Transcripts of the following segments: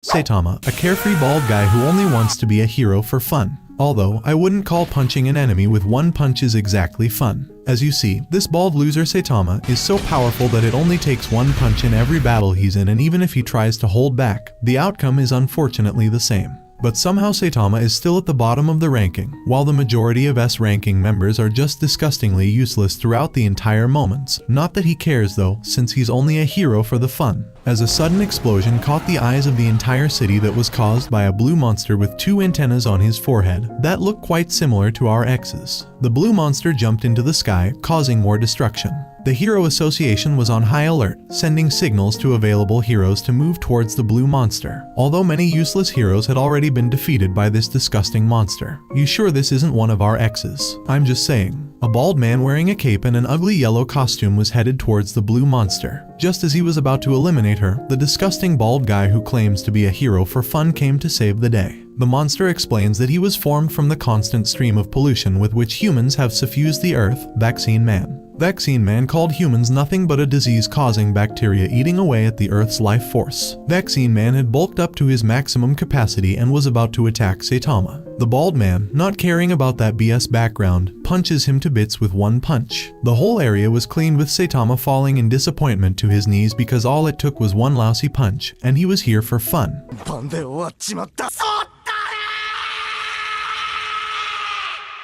Saitama, a carefree bald guy who only wants to be a hero for fun. Although, I wouldn't call punching an enemy with one punch is exactly fun. As you see, this bald loser Saitama is so powerful that it only takes one punch in every battle he's in, and even if he tries to hold back, the outcome is unfortunately the same. But somehow Saitama is still at the bottom of the ranking, while the majority of S ranking members are just disgustingly useless throughout the entire moments. Not that he cares though, since he's only a hero for the fun. As a sudden explosion caught the eyes of the entire city that was caused by a blue monster with two antennas on his forehead that looked quite similar to our X's. The blue monster jumped into the sky, causing more destruction. The Hero Association was on high alert, sending signals to available heroes to move towards the blue monster. Although many useless heroes had already been defeated by this disgusting monster. You sure this isn't one of our X's? I'm just saying. A bald man wearing a cape and an ugly yellow costume was headed towards the blue monster. Just as he was about to eliminate her, the disgusting bald guy who claims to be a hero for fun came to save the day. The monster explains that he was formed from the constant stream of pollution with which humans have suffused the earth. Vaccine Man. Vaccine Man called humans nothing but a disease-causing bacteria eating away at the Earth's life force. Vaccine Man had bulked up to his maximum capacity and was about to attack Saitama. The bald man, not caring about that BS background, punches him to bits with one punch. The whole area was cleaned with Saitama falling in disappointment to his knees because all it took was one lousy punch, and he was here for fun.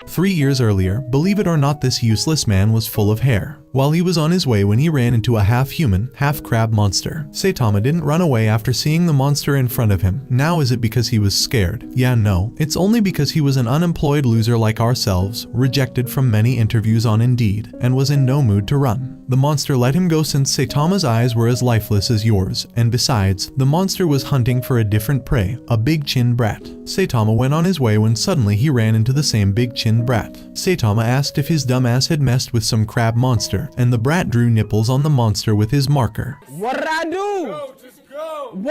3 years earlier, believe it or not, this useless man was full of hair. While he was on his way when he ran into a half-human, half-crab monster. Saitama didn't run away after seeing the monster in front of him. Now is it because he was scared? Yeah, no. It's only because he was an unemployed loser like ourselves, rejected from many interviews on Indeed, and was in no mood to run. The monster let him go since Saitama's eyes were as lifeless as yours, and besides, the monster was hunting for a different prey, a big-chinned brat. Saitama went on his way when suddenly he ran into the same big-chinned brat. Saitama asked if his dumbass had messed with some crab monster, and the brat drew nipples on the monster with his marker. What'd I do? Go, just go.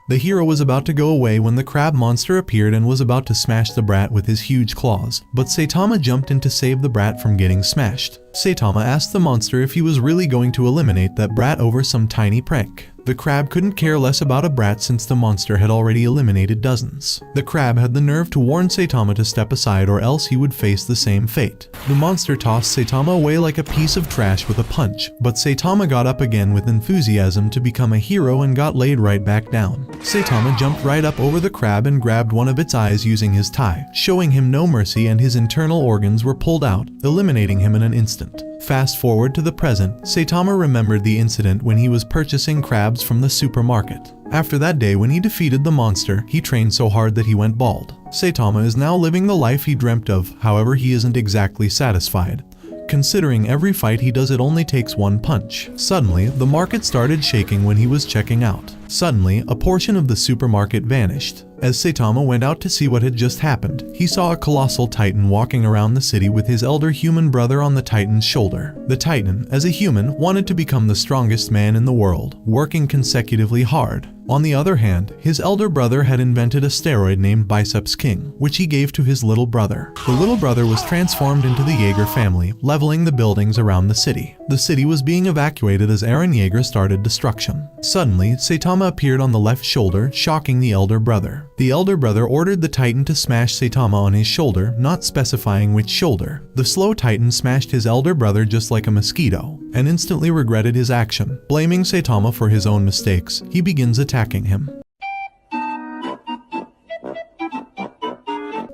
The hero was about to go away when the crab monster appeared and was about to smash the brat with his huge claws, but Saitama jumped in to save the brat from getting smashed. Saitama asked the monster if he was really going to eliminate that brat over some tiny prank. The crab couldn't care less about a brat since the monster had already eliminated dozens. The crab had the nerve to warn Saitama to step aside or else he would face the same fate. The monster tossed Saitama away like a piece of trash with a punch, but Saitama got up again with enthusiasm to become a hero and got laid right back down. Saitama jumped right up over the crab and grabbed one of its eyes using his tie, showing him no mercy, and his internal organs were pulled out, eliminating him in an instant. Fast forward to the present, Saitama remembered the incident when he was purchasing crabs from the supermarket. After that day when he defeated the monster, he trained so hard that he went bald. Saitama is now living the life he dreamt of, however he isn't exactly satisfied. Considering every fight he does it only takes one punch. Suddenly, the market started shaking when he was checking out. Suddenly, a portion of the supermarket vanished. As Saitama went out to see what had just happened, he saw a colossal titan walking around the city with his elder human brother on the titan's shoulder. The titan, as a human, wanted to become the strongest man in the world, working consecutively hard. On the other hand, his elder brother had invented a steroid named Biceps King, which he gave to his little brother. The little brother was transformed into the Jaeger family, leveling the buildings around the city. The city was being evacuated as Eren Jaeger started destruction. Suddenly, Saitama appeared on the left shoulder, shocking the elder brother. The elder brother ordered the titan to smash Saitama on his shoulder, not specifying which shoulder. The slow titan smashed his elder brother just like a mosquito, and instantly regretted his action. Blaming Saitama for his own mistakes, he begins attacking him.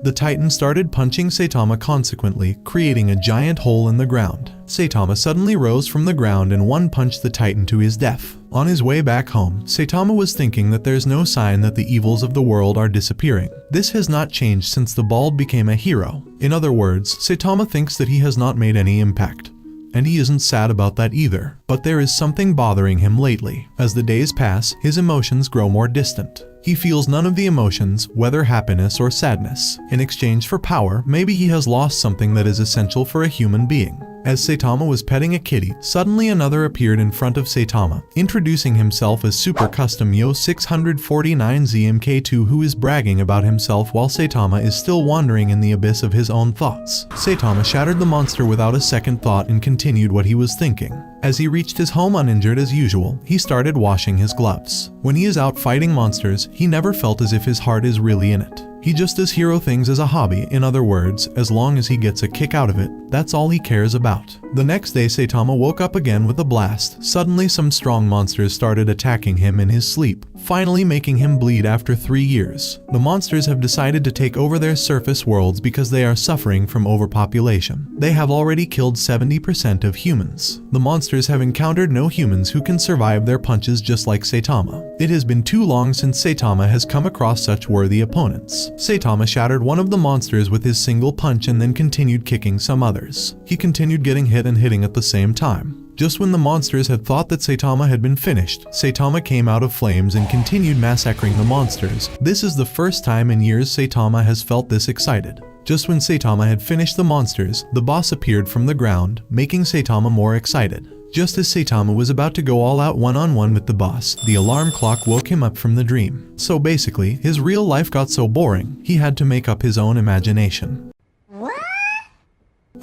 The titan started punching Saitama consequently, creating a giant hole in the ground. Saitama suddenly rose from the ground and one-punched the titan to his death. On his way back home, Saitama was thinking that there's no sign that the evils of the world are disappearing. This has not changed since the bald became a hero. In other words, Saitama thinks that he has not made any impact. And he isn't sad about that either. But there is something bothering him lately. As the days pass, his emotions grow more distant. He feels none of the emotions, whether happiness or sadness. In exchange for power, maybe he has lost something that is essential for a human being. As Saitama was petting a kitty, suddenly another appeared in front of Saitama, introducing himself as Super Custom Yo 649 ZMK2, who is bragging about himself while Saitama is still wandering in the abyss of his own thoughts. Saitama shattered the monster without a second thought and continued what he was thinking. As he reached his home uninjured as usual, he started washing his gloves. When he is out fighting monsters, he never felt as if his heart is really in it. He just does hero things as a hobby. In other words, as long as he gets a kick out of it, that's all he cares about. The next day, Saitama woke up again with a blast. Suddenly, some strong monsters started attacking him in his sleep, finally making him bleed after 3 years. The monsters have decided to take over their surface worlds because they are suffering from overpopulation. They have already killed 70% of humans. The monsters have encountered no humans who can survive their punches just like Saitama. It has been too long since Saitama has come across such worthy opponents. Saitama shattered one of the monsters with his single punch and then continued kicking some others. He continued getting hit and hitting at the same time. Just when the monsters had thought that Saitama had been finished, Saitama came out of flames and continued massacring the monsters. This is the first time in years Saitama has felt this excited. Just when Saitama had finished the monsters, the boss appeared from the ground, making Saitama more excited. Just as Saitama was about to go all out one-on-one with the boss, the alarm clock woke him up from the dream. So basically, his real life got so boring, he had to make up his own imagination.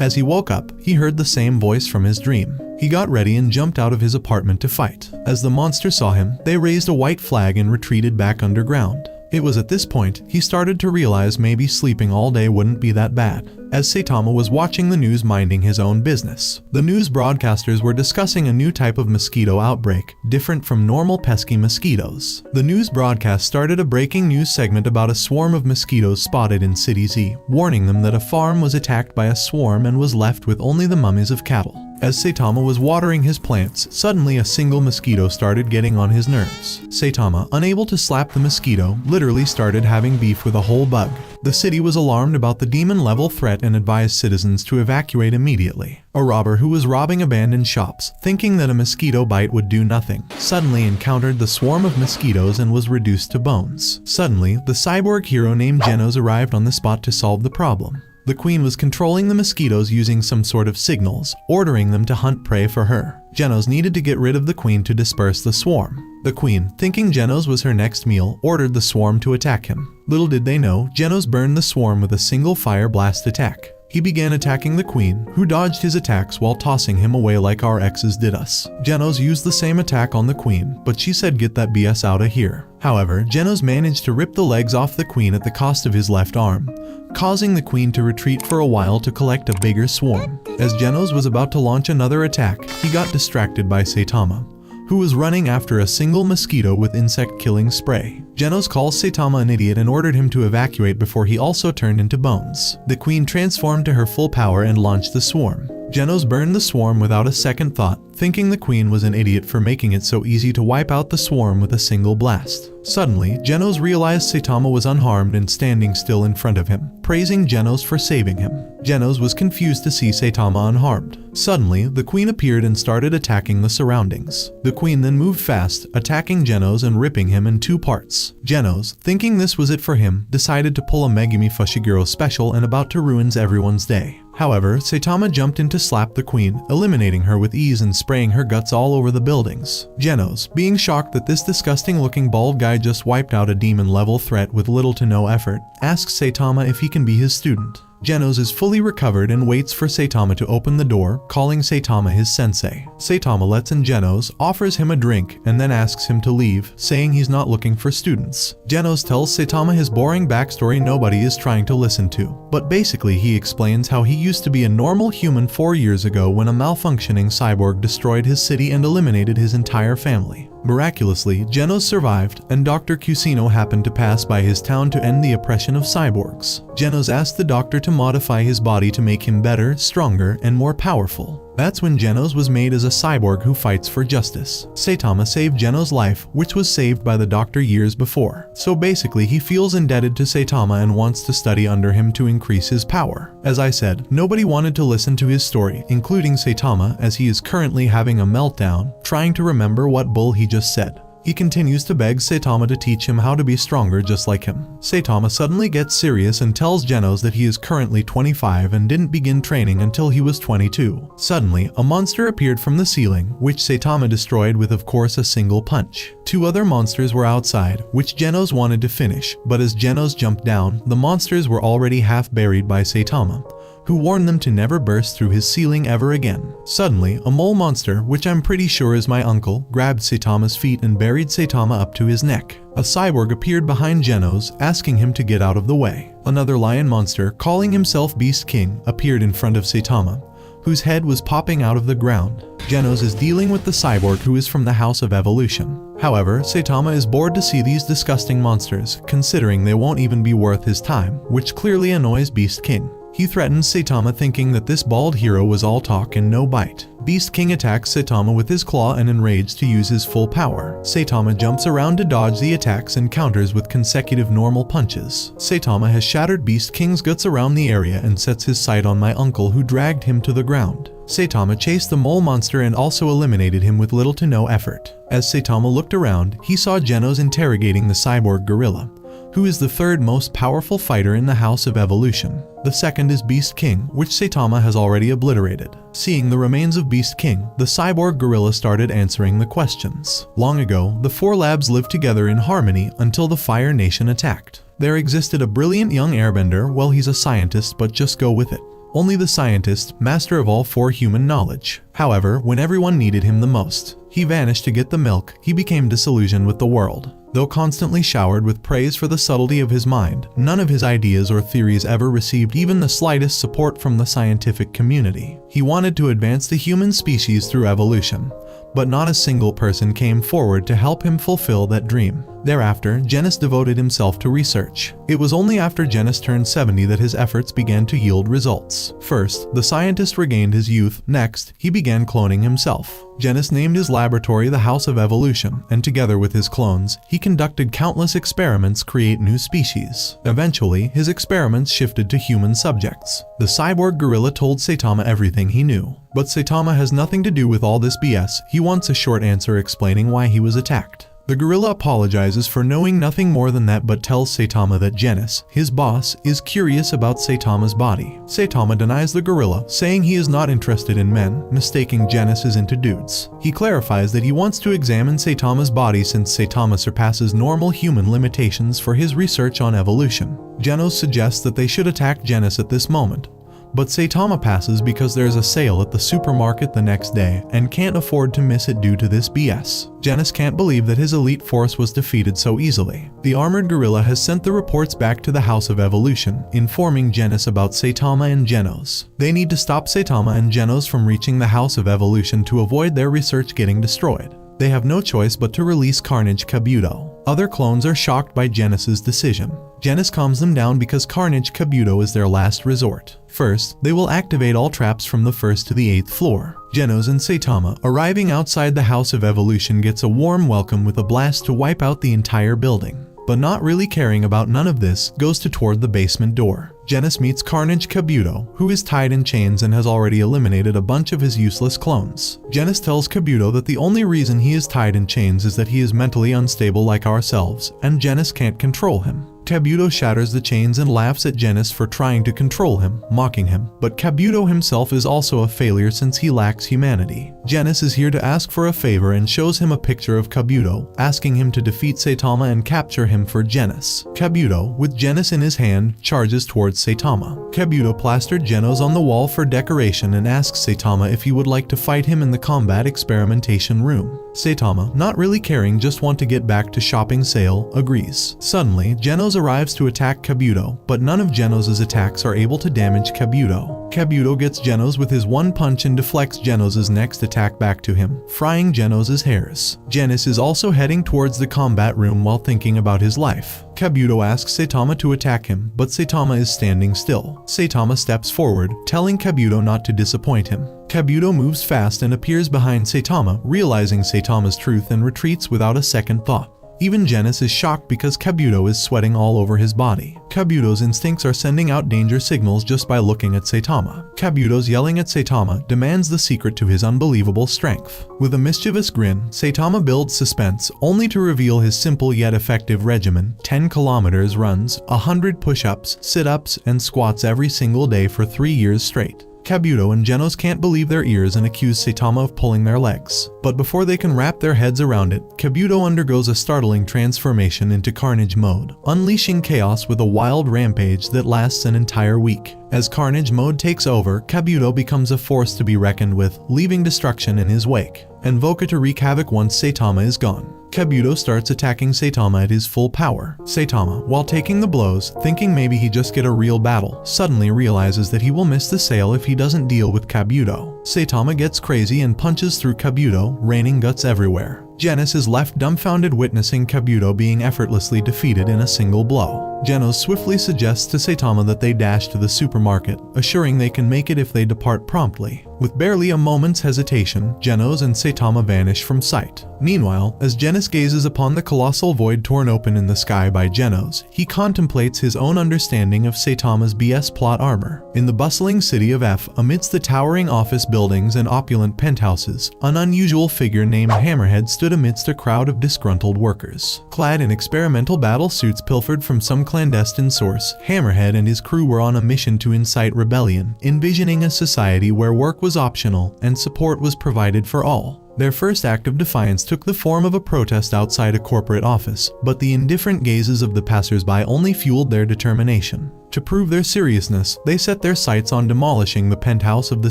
As he woke up, he heard the same voice from his dream. He got ready and jumped out of his apartment to fight. As the monster saw him, they raised a white flag and retreated back underground. It was at this point he started to realize maybe sleeping all day wouldn't be that bad, as Saitama was watching the news minding his own business. The news broadcasters were discussing a new type of mosquito outbreak, different from normal pesky mosquitoes. The news broadcast started a breaking news segment about a swarm of mosquitoes spotted in City Z, warning them that a farm was attacked by a swarm and was left with only the mummies of cattle. As Saitama was watering his plants, suddenly a single mosquito started getting on his nerves. Saitama, unable to slap the mosquito, literally started having beef with a whole bug. The city was alarmed about the demon-level threat and advised citizens to evacuate immediately. A robber who was robbing abandoned shops, thinking that a mosquito bite would do nothing, suddenly encountered the swarm of mosquitoes and was reduced to bones. Suddenly, the cyborg hero named Genos arrived on the spot to solve the problem. The queen was controlling the mosquitoes using some sort of signals, ordering them to hunt prey for her. Genos needed to get rid of the queen to disperse the swarm. The queen, thinking Genos was her next meal, ordered the swarm to attack him. Little did they know, Genos burned the swarm with a single fire blast attack. He began attacking the queen, who dodged his attacks while tossing him away like our exes did us. Genos used the same attack on the queen, but she said get that BS outta here. However, Genos managed to rip the legs off the queen at the cost of his left arm, causing the queen to retreat for a while to collect a bigger swarm. As Genos was about to launch another attack, he got distracted by Saitama, who was running after a single mosquito with insect-killing spray. Genos calls Saitama an idiot and ordered him to evacuate before he also turned into bones. The queen transformed to her full power and launched the swarm. Genos burned the swarm without a second thought, thinking the queen was an idiot for making it so easy to wipe out the swarm with a single blast. Suddenly, Genos realized Saitama was unharmed and standing still in front of him, praising Genos for saving him. Genos was confused to see Saitama unharmed. Suddenly, the queen appeared and started attacking the surroundings. The queen then moved fast, attacking Genos and ripping him in 2 parts. Genos, thinking this was it for him, decided to pull a Megumi Fushiguro special and about to ruin everyone's day. However, Saitama jumped in to slap the queen, eliminating her with ease and spraying her guts all over the buildings. Genos, being shocked that this disgusting-looking bald guy just wiped out a demon-level threat with little to no effort, asks Saitama if he can be his student. Genos is fully recovered and waits for Saitama to open the door, calling Saitama his sensei. Saitama lets in Genos, offers him a drink, and then asks him to leave, saying he's not looking for students. Genos tells Saitama his boring backstory nobody is trying to listen to, but basically he explains how he used to be a normal human 4 years ago when a malfunctioning cyborg destroyed his city and eliminated his entire family. Miraculously, Genos survived, and Dr. Cusino happened to pass by his town to end the oppression of cyborgs. Genos asked the doctor to modify his body to make him better, stronger, and more powerful. That's when Genos was made as a cyborg who fights for justice. Saitama saved Genos' life, which was saved by the doctor years before. So basically he feels indebted to Saitama and wants to study under him to increase his power. As I said, nobody wanted to listen to his story, including Saitama, as he is currently having a meltdown, trying to remember what bull he just said. He continues to beg Saitama to teach him how to be stronger just like him. Saitama suddenly gets serious and tells Genos that he is currently 25 and didn't begin training until he was 22. Suddenly, a monster appeared from the ceiling, which Saitama destroyed with of course a single punch. 2 other monsters were outside, which Genos wanted to finish, but as Genos jumped down, the monsters were already half buried by Saitama, who warned them to never burst through his ceiling ever again. Suddenly, a mole monster, which I'm pretty sure is my uncle, grabbed Saitama's feet and buried Saitama up to his neck. A cyborg appeared behind Genos, asking him to get out of the way. Another lion monster, calling himself Beast King, appeared in front of Saitama, whose head was popping out of the ground. Genos is dealing with the cyborg who is from the House of Evolution. However, Saitama is bored to see these disgusting monsters, considering they won't even be worth his time, which clearly annoys Beast King. He threatens Saitama, thinking that this bald hero was all talk and no bite. Beast King attacks Saitama with his claw and enraged to use his full power. Saitama jumps around to dodge the attacks and counters with consecutive normal punches. Saitama has shattered Beast King's guts around the area and sets his sight on my uncle, who dragged him to the ground. Saitama chased the mole monster and also eliminated him with little to no effort. As Saitama looked around, he saw Genos interrogating the cyborg gorilla, who is the third most powerful fighter in the House of Evolution. The second is Beast King, which Saitama has already obliterated. Seeing the remains of Beast King, the cyborg gorilla started answering the questions. Long ago, the four labs lived together in harmony until the Fire Nation attacked. There existed a brilliant young airbender. Well, he's a scientist, but just go with it. Only the scientist, master of all four human knowledge. However, when everyone needed him the most, he vanished to get the milk. He became disillusioned with the world. Though constantly showered with praise for the subtlety of his mind, none of his ideas or theories ever received even the slightest support from the scientific community. He wanted to advance the human species through evolution, but not a single person came forward to help him fulfill that dream. Thereafter, Genos devoted himself to research. It was only after Genos turned 70 that his efforts began to yield results. First, the scientist regained his youth. Next, he began cloning himself. Genos named his laboratory the House of Evolution, and together with his clones, he conducted countless experiments to create new species. Eventually, his experiments shifted to human subjects. The cyborg gorilla told Saitama everything he knew. But Saitama has nothing to do with all this BS. He wants a short answer explaining why he was attacked. The gorilla apologizes for knowing nothing more than that, but tells Saitama that Genos, his boss, is curious about Saitama's body. Saitama denies the gorilla, saying he is not interested in men, mistaking Genos is into dudes. He clarifies that he wants to examine Saitama's body since Saitama surpasses normal human limitations for his research on evolution. Genos suggests that they should attack Genos at this moment, but Saitama passes because there's a sale at the supermarket the next day and can't afford to miss it due to this BS. Genos can't believe that his elite force was defeated so easily. The armored gorilla has sent the reports back to the House of Evolution, informing Genos about Saitama and Genos. They need to stop Saitama and Genos from reaching the House of Evolution to avoid their research getting destroyed. They have no choice but to release Carnage Kabuto. Other clones are shocked by Genos' decision. Genos calms them down because Carnage Kabuto is their last resort. First, they will activate all traps from the 1st to the 8th floor. Genos and Saitama, arriving outside the House of Evolution, gets a warm welcome with a blast to wipe out the entire building. But not really caring about none of this, goes toward the basement door. Genos meets Carnage Kabuto, who is tied in chains and has already eliminated a bunch of his useless clones. Genos tells Kabuto that the only reason he is tied in chains is that he is mentally unstable like ourselves, and Genos can't control him. Kabuto shatters the chains and laughs at Genos for trying to control him, mocking him. But Kabuto himself is also a failure since he lacks humanity. Genos is here to ask for a favor and shows him a picture of Kabuto, asking him to defeat Saitama and capture him for Genos. Kabuto, with Genos in his hand, charges towards Saitama. Kabuto plastered Genos on the wall for decoration and asks Saitama if he would like to fight him in the combat experimentation room. Saitama, not really caring, just want to get back to shopping sale, agrees. Suddenly, Genos arrives to attack Kabuto, but none of Genos' attacks are able to damage Kabuto. Kabuto gets Genos with his one punch and deflects Genos' next attack back to him, frying Genos' hairs. Genos is also heading towards the combat room while thinking about his life. Kabuto asks Saitama to attack him, but Saitama is standing still. Saitama steps forward, telling Kabuto not to disappoint him. Kabuto moves fast and appears behind Saitama, realizing Saitama's truth, and retreats without a second thought. Even Genos is shocked because Kabuto is sweating all over his body. Kabuto's instincts are sending out danger signals just by looking at Saitama. Kabuto's yelling at Saitama demands the secret to his unbelievable strength. With a mischievous grin, Saitama builds suspense, only to reveal his simple yet effective regimen: 10 kilometers runs, 100 push-ups, sit-ups, and squats every single day for 3 years straight. Kabuto and Genos can't believe their ears and accuse Saitama of pulling their legs. But before they can wrap their heads around it, Kabuto undergoes a startling transformation into Carnage mode, unleashing chaos with a wild rampage that lasts an entire week. As Carnage mode takes over, Kabuto becomes a force to be reckoned with, leaving destruction in his wake, and Voka to wreak havoc once Saitama is gone. Kabuto starts attacking Saitama at his full power. Saitama, while taking the blows, thinking maybe he just get a real battle, suddenly realizes that he will miss the sale if he doesn't deal with Kabuto. Saitama gets crazy and punches through Kabuto, raining guts everywhere. Genos is left dumbfounded witnessing Kabuto being effortlessly defeated in a single blow. Genos swiftly suggests to Saitama that they dash to the supermarket, assuring they can make it if they depart promptly. With barely a moment's hesitation, Genos and Saitama vanish from sight. Meanwhile, as Genos gazes upon the colossal void torn open in the sky by Genos, he contemplates his own understanding of Saitama's BS plot armor. In the bustling city of F, amidst the towering office buildings and opulent penthouses, an unusual figure named Hammerhead stood amidst a crowd of disgruntled workers. Clad in experimental battle suits pilfered from some clandestine source, Hammerhead and his crew were on a mission to incite rebellion, envisioning a society where work was optional and support was provided for all. Their first act of defiance took the form of a protest outside a corporate office, but the indifferent gazes of the passers-by only fueled their determination. To prove their seriousness, they set their sights on demolishing the penthouse of the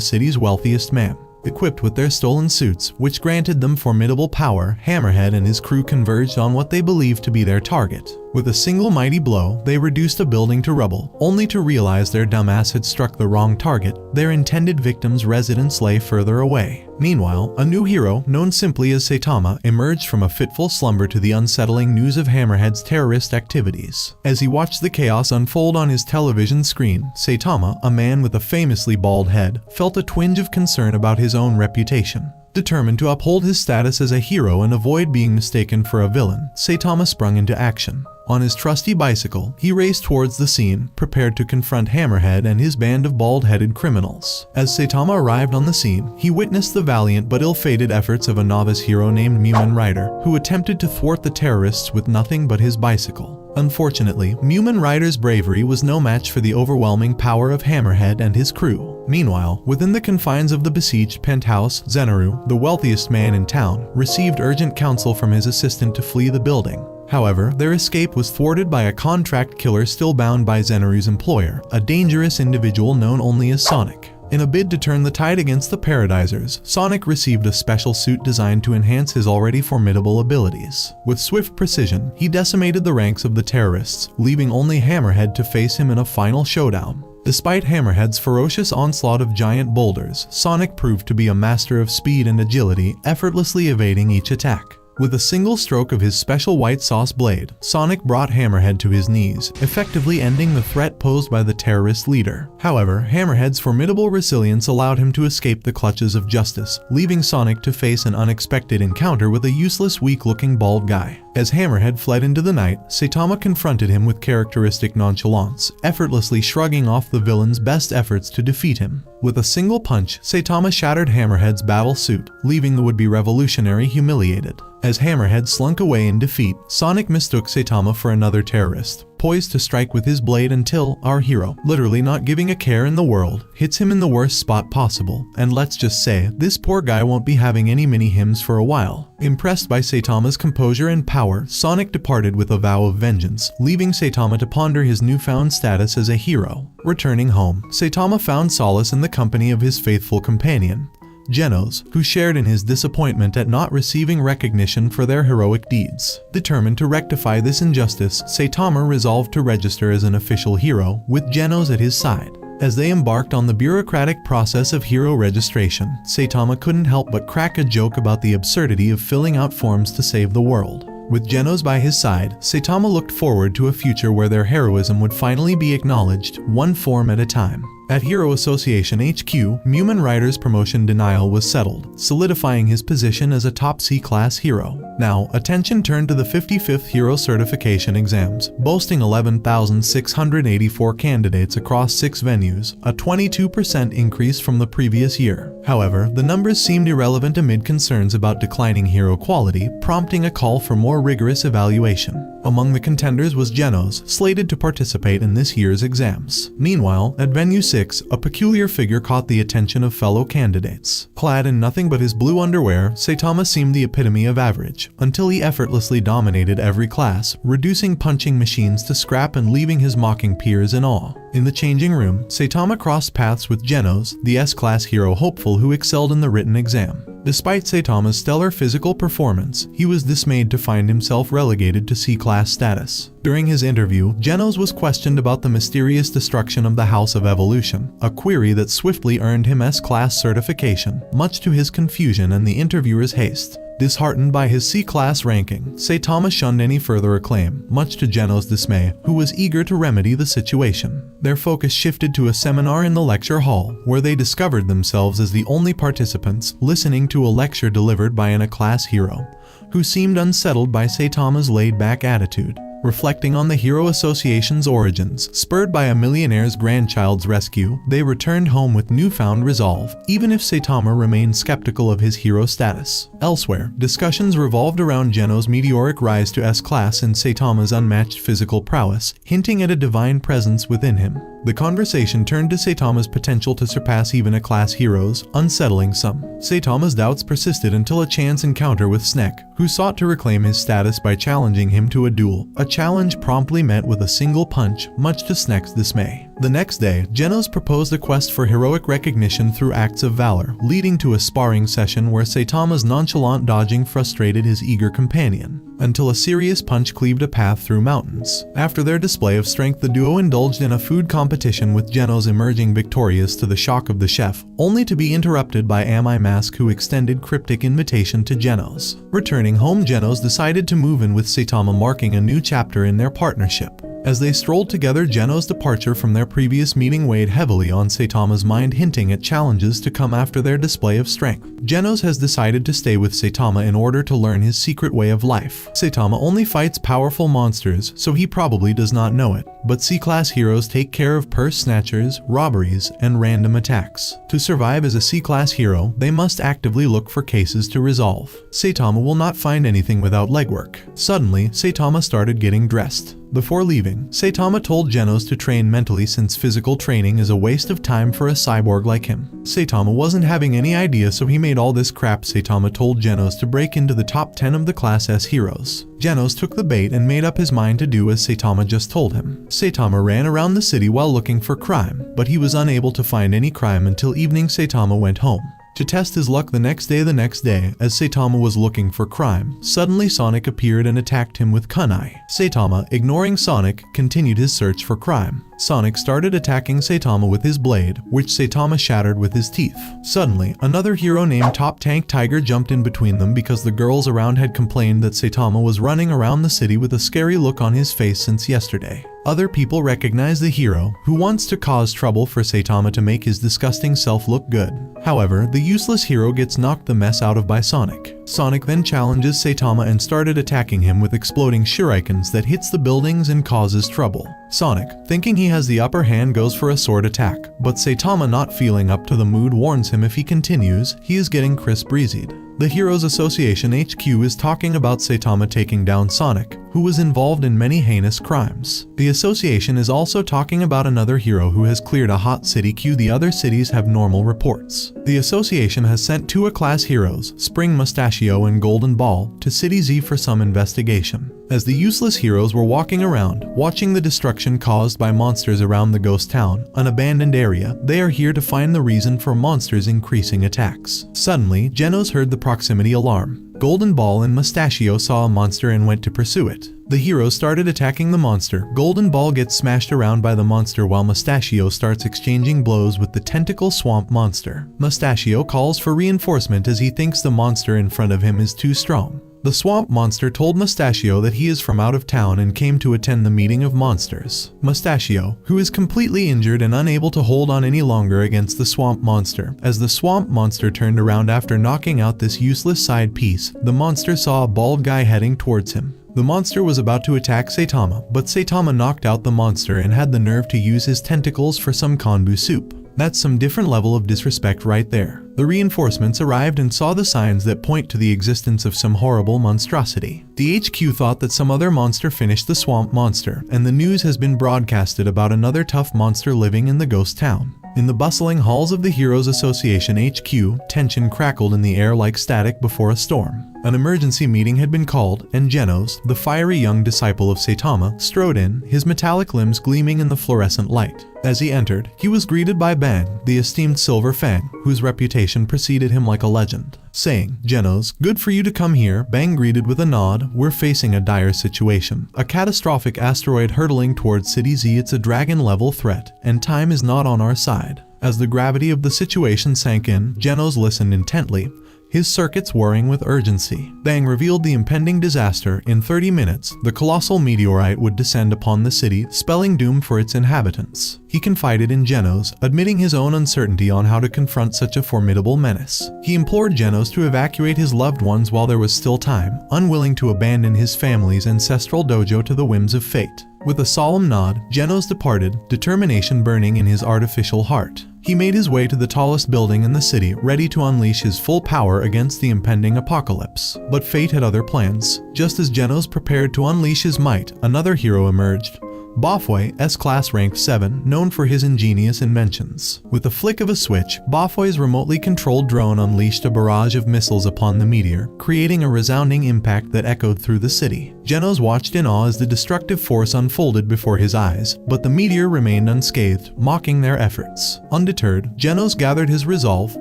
city's wealthiest man. Equipped with their stolen suits, which granted them formidable power, Hammerhead and his crew converged on what they believed to be their target. With a single mighty blow, they reduced a building to rubble, only to realize their dumbass had struck the wrong target. Their intended victim's residence lay further away. Meanwhile, a new hero, known simply as Saitama, emerged from a fitful slumber to the unsettling news of Hammerhead's terrorist activities. As he watched the chaos unfold on his television screen, Saitama, a man with a famously bald head, felt a twinge of concern about his own reputation. Determined to uphold his status as a hero and avoid being mistaken for a villain, Saitama sprung into action. On his trusty bicycle, he raced towards the scene, prepared to confront Hammerhead and his band of bald-headed criminals. As Saitama arrived on the scene, he witnessed the valiant but ill-fated efforts of a novice hero named Mumen Rider, who attempted to thwart the terrorists with nothing but his bicycle. Unfortunately, Mumen Rider's bravery was no match for the overwhelming power of Hammerhead and his crew. Meanwhile, within the confines of the besieged penthouse, Zenaru, the wealthiest man in town, received urgent counsel from his assistant to flee the building. However, their escape was thwarted by a contract killer still bound by Zenaru's employer, a dangerous individual known only as Sonic. In a bid to turn the tide against the Paradisers, Sonic received a special suit designed to enhance his already formidable abilities. With swift precision, he decimated the ranks of the terrorists, leaving only Hammerhead to face him in a final showdown. Despite Hammerhead's ferocious onslaught of giant boulders, Sonic proved to be a master of speed and agility, effortlessly evading each attack. With a single stroke of his special white sauce blade, Sonic brought Hammerhead to his knees, effectively ending the threat posed by the terrorist leader. However, Hammerhead's formidable resilience allowed him to escape the clutches of justice, leaving Sonic to face an unexpected encounter with a useless, weak-looking bald guy. As Hammerhead fled into the night, Saitama confronted him with characteristic nonchalance, effortlessly shrugging off the villain's best efforts to defeat him. With a single punch, Saitama shattered Hammerhead's battle suit, leaving the would-be revolutionary humiliated. As Hammerhead slunk away in defeat, Sonic mistook Saitama for another terrorist, poised to strike with his blade until our hero, literally not giving a care in the world, hits him in the worst spot possible. And let's just say, this poor guy won't be having any mini-hymns for a while. Impressed by Saitama's composure and power, Sonic departed with a vow of vengeance, leaving Saitama to ponder his newfound status as a hero. Returning home, Saitama found solace in the company of his faithful companion, Genos, who shared in his disappointment at not receiving recognition for their heroic deeds. Determined to rectify this injustice, Saitama resolved to register as an official hero, with Genos at his side. As they embarked on the bureaucratic process of hero registration, Saitama couldn't help but crack a joke about the absurdity of filling out forms to save the world. With Genos by his side, Saitama looked forward to a future where their heroism would finally be acknowledged, one form at a time. At Hero Association HQ, Mumen Rider's promotion denial was settled, solidifying his position as a top C-class hero. Now, attention turned to the 55th Hero Certification exams, boasting 11,684 candidates across 6 venues, a 22% increase from the previous year. However, the numbers seemed irrelevant amid concerns about declining hero quality, prompting a call for more rigorous evaluation. Among the contenders was Genos, slated to participate in this year's exams. Meanwhile, at Venue 6, 6, a peculiar figure caught the attention of fellow candidates. Clad in nothing but his blue underwear, Saitama seemed the epitome of average, until he effortlessly dominated every class, reducing punching machines to scrap and leaving his mocking peers in awe. In the changing room, Saitama crossed paths with Genos, the S-class hero hopeful who excelled in the written exam. Despite Saitama's stellar physical performance, he was dismayed to find himself relegated to C-class status. During his interview, Genos was questioned about the mysterious destruction of the House of Evolution, a query that swiftly earned him S-class certification, much to his confusion and the interviewer's haste. Disheartened by his C-class ranking, Saitama shunned any further acclaim, much to Genos' dismay, who was eager to remedy the situation. Their focus shifted to a seminar in the lecture hall, where they discovered themselves as the only participants listening to a lecture delivered by an A-class hero, who seemed unsettled by Saitama's laid-back attitude. Reflecting on the Hero Association's origins, spurred by a millionaire's grandchild's rescue, they returned home with newfound resolve, even if Saitama remained skeptical of his hero status. Elsewhere, discussions revolved around Genos' meteoric rise to S-class and Saitama's unmatched physical prowess, hinting at a divine presence within him. The conversation turned to Saitama's potential to surpass even A-class heroes, unsettling some. Saitama's doubts persisted until a chance encounter with Snek, who sought to reclaim his status by challenging him to a duel. A challenge promptly met with a single punch, much to Snek's dismay. The next day, Genos proposed a quest for heroic recognition through acts of valor, leading to a sparring session where Saitama's nonchalant dodging frustrated his eager companion, until a serious punch cleaved a path through mountains. After their display of strength, the duo indulged in a food competition with Genos emerging victorious to the shock of the chef, only to be interrupted by Ami Mask, who extended cryptic invitation to Genos. Returning home, Genos decided to move in with Saitama, marking a new chapter in their partnership. As they strolled together, Genos' departure from their previous meeting weighed heavily on Saitama's mind, hinting at challenges to come after their display of strength. Genos has decided to stay with Saitama in order to learn his secret way of life. Saitama only fights powerful monsters, so he probably does not know it, but C-class heroes take care of purse snatchers, robberies, and random attacks. To survive as a C-class hero, they must actively look for cases to resolve. Saitama will not find anything without legwork. Suddenly, Saitama started getting dressed. Before leaving, Saitama told Genos to train mentally since physical training is a waste of time for a cyborg like him. Saitama wasn't having any idea, so he made all this crap. Saitama told Genos to break into the top 10 of the Class S heroes. Genos took the bait and made up his mind to do as Saitama just told him. Saitama ran around the city while looking for crime, but he was unable to find any crime until evening. Saitama went home. To test his luck the next day, as Saitama was looking for crime, suddenly Sonic appeared and attacked him with kunai. Saitama, ignoring Sonic, continued his search for crime. Sonic started attacking Saitama with his blade, which Saitama shattered with his teeth. Suddenly, another hero named Top Tank Tiger jumped in between them because the girls around had complained that Saitama was running around the city with a scary look on his face since yesterday. Other people recognize the hero, who wants to cause trouble for Saitama to make his disgusting self look good. However, the useless hero gets knocked the mess out of by Sonic. Sonic then challenges Saitama and started attacking him with exploding shurikens that hits the buildings and causes trouble. Sonic, thinking he has the upper hand, goes for a sword attack, but Saitama, not feeling up to the mood, warns him if he continues, he is getting crisp breezied. The Heroes Association HQ is talking about Saitama taking down Sonic, who was involved in many heinous crimes. The association is also talking about another hero who has cleared a hot city queue. The other cities have normal reports. The association has sent 2 A-class heroes, Spring Mustachio and Golden Ball, to City Z for some investigation. As the useless heroes were walking around, watching the destruction caused by monsters around the ghost town, an abandoned area, they are here to find the reason for monsters' increasing attacks. Suddenly, Genos heard the proximity alarm. Golden Ball and Mustachio saw a monster and went to pursue it. The heroes started attacking the monster. Golden Ball gets smashed around by the monster while Mustachio starts exchanging blows with the tentacle swamp monster. Mustachio calls for reinforcement as he thinks the monster in front of him is too strong. The swamp monster told Mustachio that he is from out of town and came to attend the meeting of monsters. Mustachio, who is completely injured and unable to hold on any longer against the swamp monster. As the swamp monster turned around after knocking out this useless side piece, the monster saw a bald guy heading towards him. The monster was about to attack Saitama, but Saitama knocked out the monster and had the nerve to use his tentacles for some konbu soup. That's some different level of disrespect right there. The reinforcements arrived and saw the signs that point to the existence of some horrible monstrosity. The HQ thought that some other monster finished the swamp monster, and the news has been broadcasted about another tough monster living in the ghost town. In the bustling halls of the Heroes Association HQ, tension crackled in the air like static before a storm. An emergency meeting had been called, and Genos, the fiery young disciple of Saitama, strode in, his metallic limbs gleaming in the fluorescent light. As he entered, he was greeted by Bang, the esteemed Silver Fang, whose reputation preceded him like a legend. Saying, "Genos, good for you to come here," Bang greeted with a nod. "We're facing a dire situation. A catastrophic asteroid hurtling towards City Z. It's a dragon-level threat, and time is not on our side." As the gravity of the situation sank in, Genos listened intently, his circuits whirring with urgency. Bang revealed the impending disaster. In 30 minutes, the colossal meteorite would descend upon the city, spelling doom for its inhabitants. He confided in Genos, admitting his own uncertainty on how to confront such a formidable menace. He implored Genos to evacuate his loved ones while there was still time, unwilling to abandon his family's ancestral dojo to the whims of fate. With a solemn nod, Genos departed, determination burning in his artificial heart. He made his way to the tallest building in the city, ready to unleash his full power against the impending apocalypse. But fate had other plans. Just as Genos prepared to unleash his might, another hero emerged. Bofway, S-Class ranked 7, known for his ingenious inventions. With a flick of a switch, Bofway's remotely controlled drone unleashed a barrage of missiles upon the meteor, creating a resounding impact that echoed through the city. Genos watched in awe as the destructive force unfolded before his eyes, but the meteor remained unscathed, mocking their efforts. Undeterred, Genos gathered his resolve,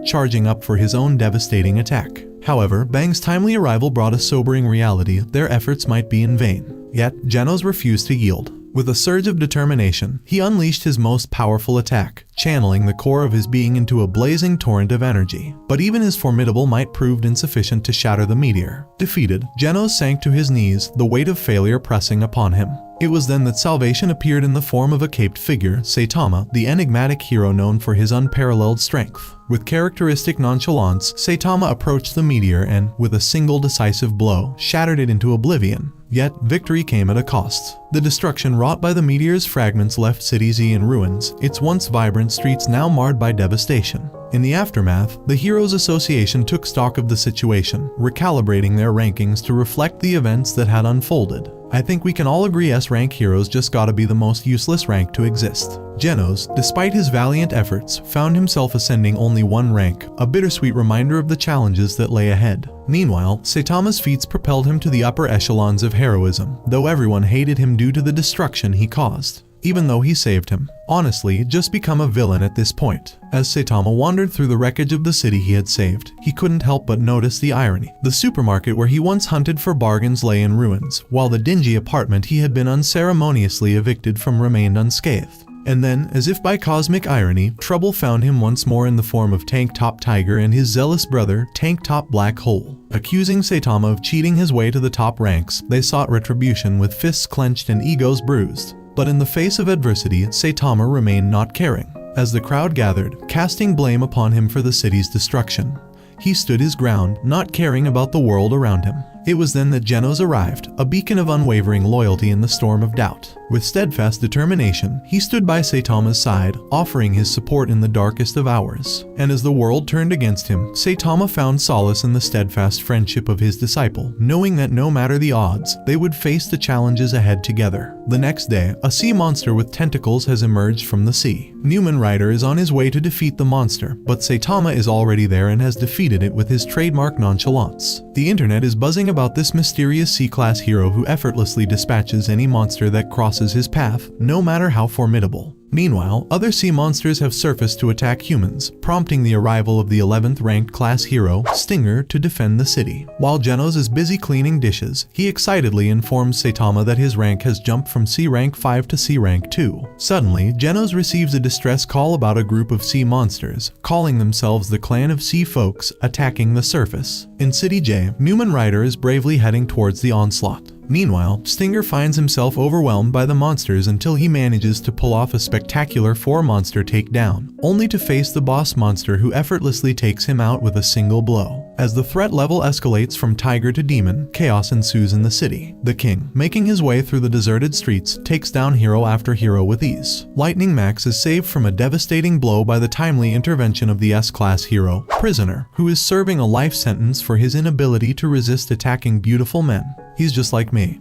charging up for his own devastating attack. However, Bang's timely arrival brought a sobering reality: their efforts might be in vain. Yet, Genos refused to yield. With a surge of determination, he unleashed his most powerful attack, channeling the core of his being into a blazing torrent of energy. But even his formidable might proved insufficient to shatter the meteor. Defeated, Genos sank to his knees, the weight of failure pressing upon him. It was then that salvation appeared in the form of a caped figure, Saitama, the enigmatic hero known for his unparalleled strength. With characteristic nonchalance, Saitama approached the meteor and, with a single decisive blow, shattered it into oblivion. Yet, victory came at a cost. The destruction wrought by the meteor's fragments left City Z in ruins, its once vibrant streets now marred by devastation. In the aftermath, the Heroes Association took stock of the situation, recalibrating their rankings to reflect the events that had unfolded. I think we can all agree S-rank heroes just gotta be the most useless rank to exist. Genos, despite his valiant efforts, found himself ascending only one rank, a bittersweet reminder of the challenges that lay ahead. Meanwhile, Saitama's feats propelled him to the upper echelons of heroism, though everyone hated him due to the destruction he caused. Even though he saved him. Honestly, just become a villain at this point. As Saitama wandered through the wreckage of the city he had saved, he couldn't help but notice the irony. The supermarket where he once hunted for bargains lay in ruins, while the dingy apartment he had been unceremoniously evicted from remained unscathed. And then, as if by cosmic irony, trouble found him once more in the form of Tank Top Tiger and his zealous brother, Tank Top Black Hole. Accusing Saitama of cheating his way to the top ranks, they sought retribution with fists clenched and egos bruised. But in the face of adversity, Saitama remained not caring. As the crowd gathered, casting blame upon him for the city's destruction, he stood his ground, not caring about the world around him. It was then that Genos arrived, a beacon of unwavering loyalty in the storm of doubt. With steadfast determination, he stood by Saitama's side, offering his support in the darkest of hours. And as the world turned against him, Saitama found solace in the steadfast friendship of his disciple, knowing that no matter the odds, they would face the challenges ahead together. The next day, a sea monster with tentacles has emerged from the sea. Newman Rider is on his way to defeat the monster, but Saitama is already there and has defeated it with his trademark nonchalance. The internet is buzzing about this mysterious C-class hero who effortlessly dispatches any monster that crosses his path, no matter how formidable. Meanwhile, other sea monsters have surfaced to attack humans, prompting the arrival of the 11th ranked class hero, Stinger, to defend the city. While Genos is busy cleaning dishes, he excitedly informs Saitama that his rank has jumped from C rank 5 to C rank 2. Suddenly, Genos receives a distress call about a group of sea monsters, calling themselves the Clan of Sea Folks, attacking the surface. In City J, Newman Rider is bravely heading towards the onslaught. Meanwhile, Stinger finds himself overwhelmed by the monsters until he manages to pull off a spectacular 4-monster takedown, only to face the boss monster who effortlessly takes him out with a single blow. As the threat level escalates from tiger to demon, chaos ensues in the city. The king, making his way through the deserted streets, takes down hero after hero with ease. Lightning Max is saved from a devastating blow by the timely intervention of the S-class hero, Prisoner, who is serving a life sentence for his inability to resist attacking beautiful men. He's just like me.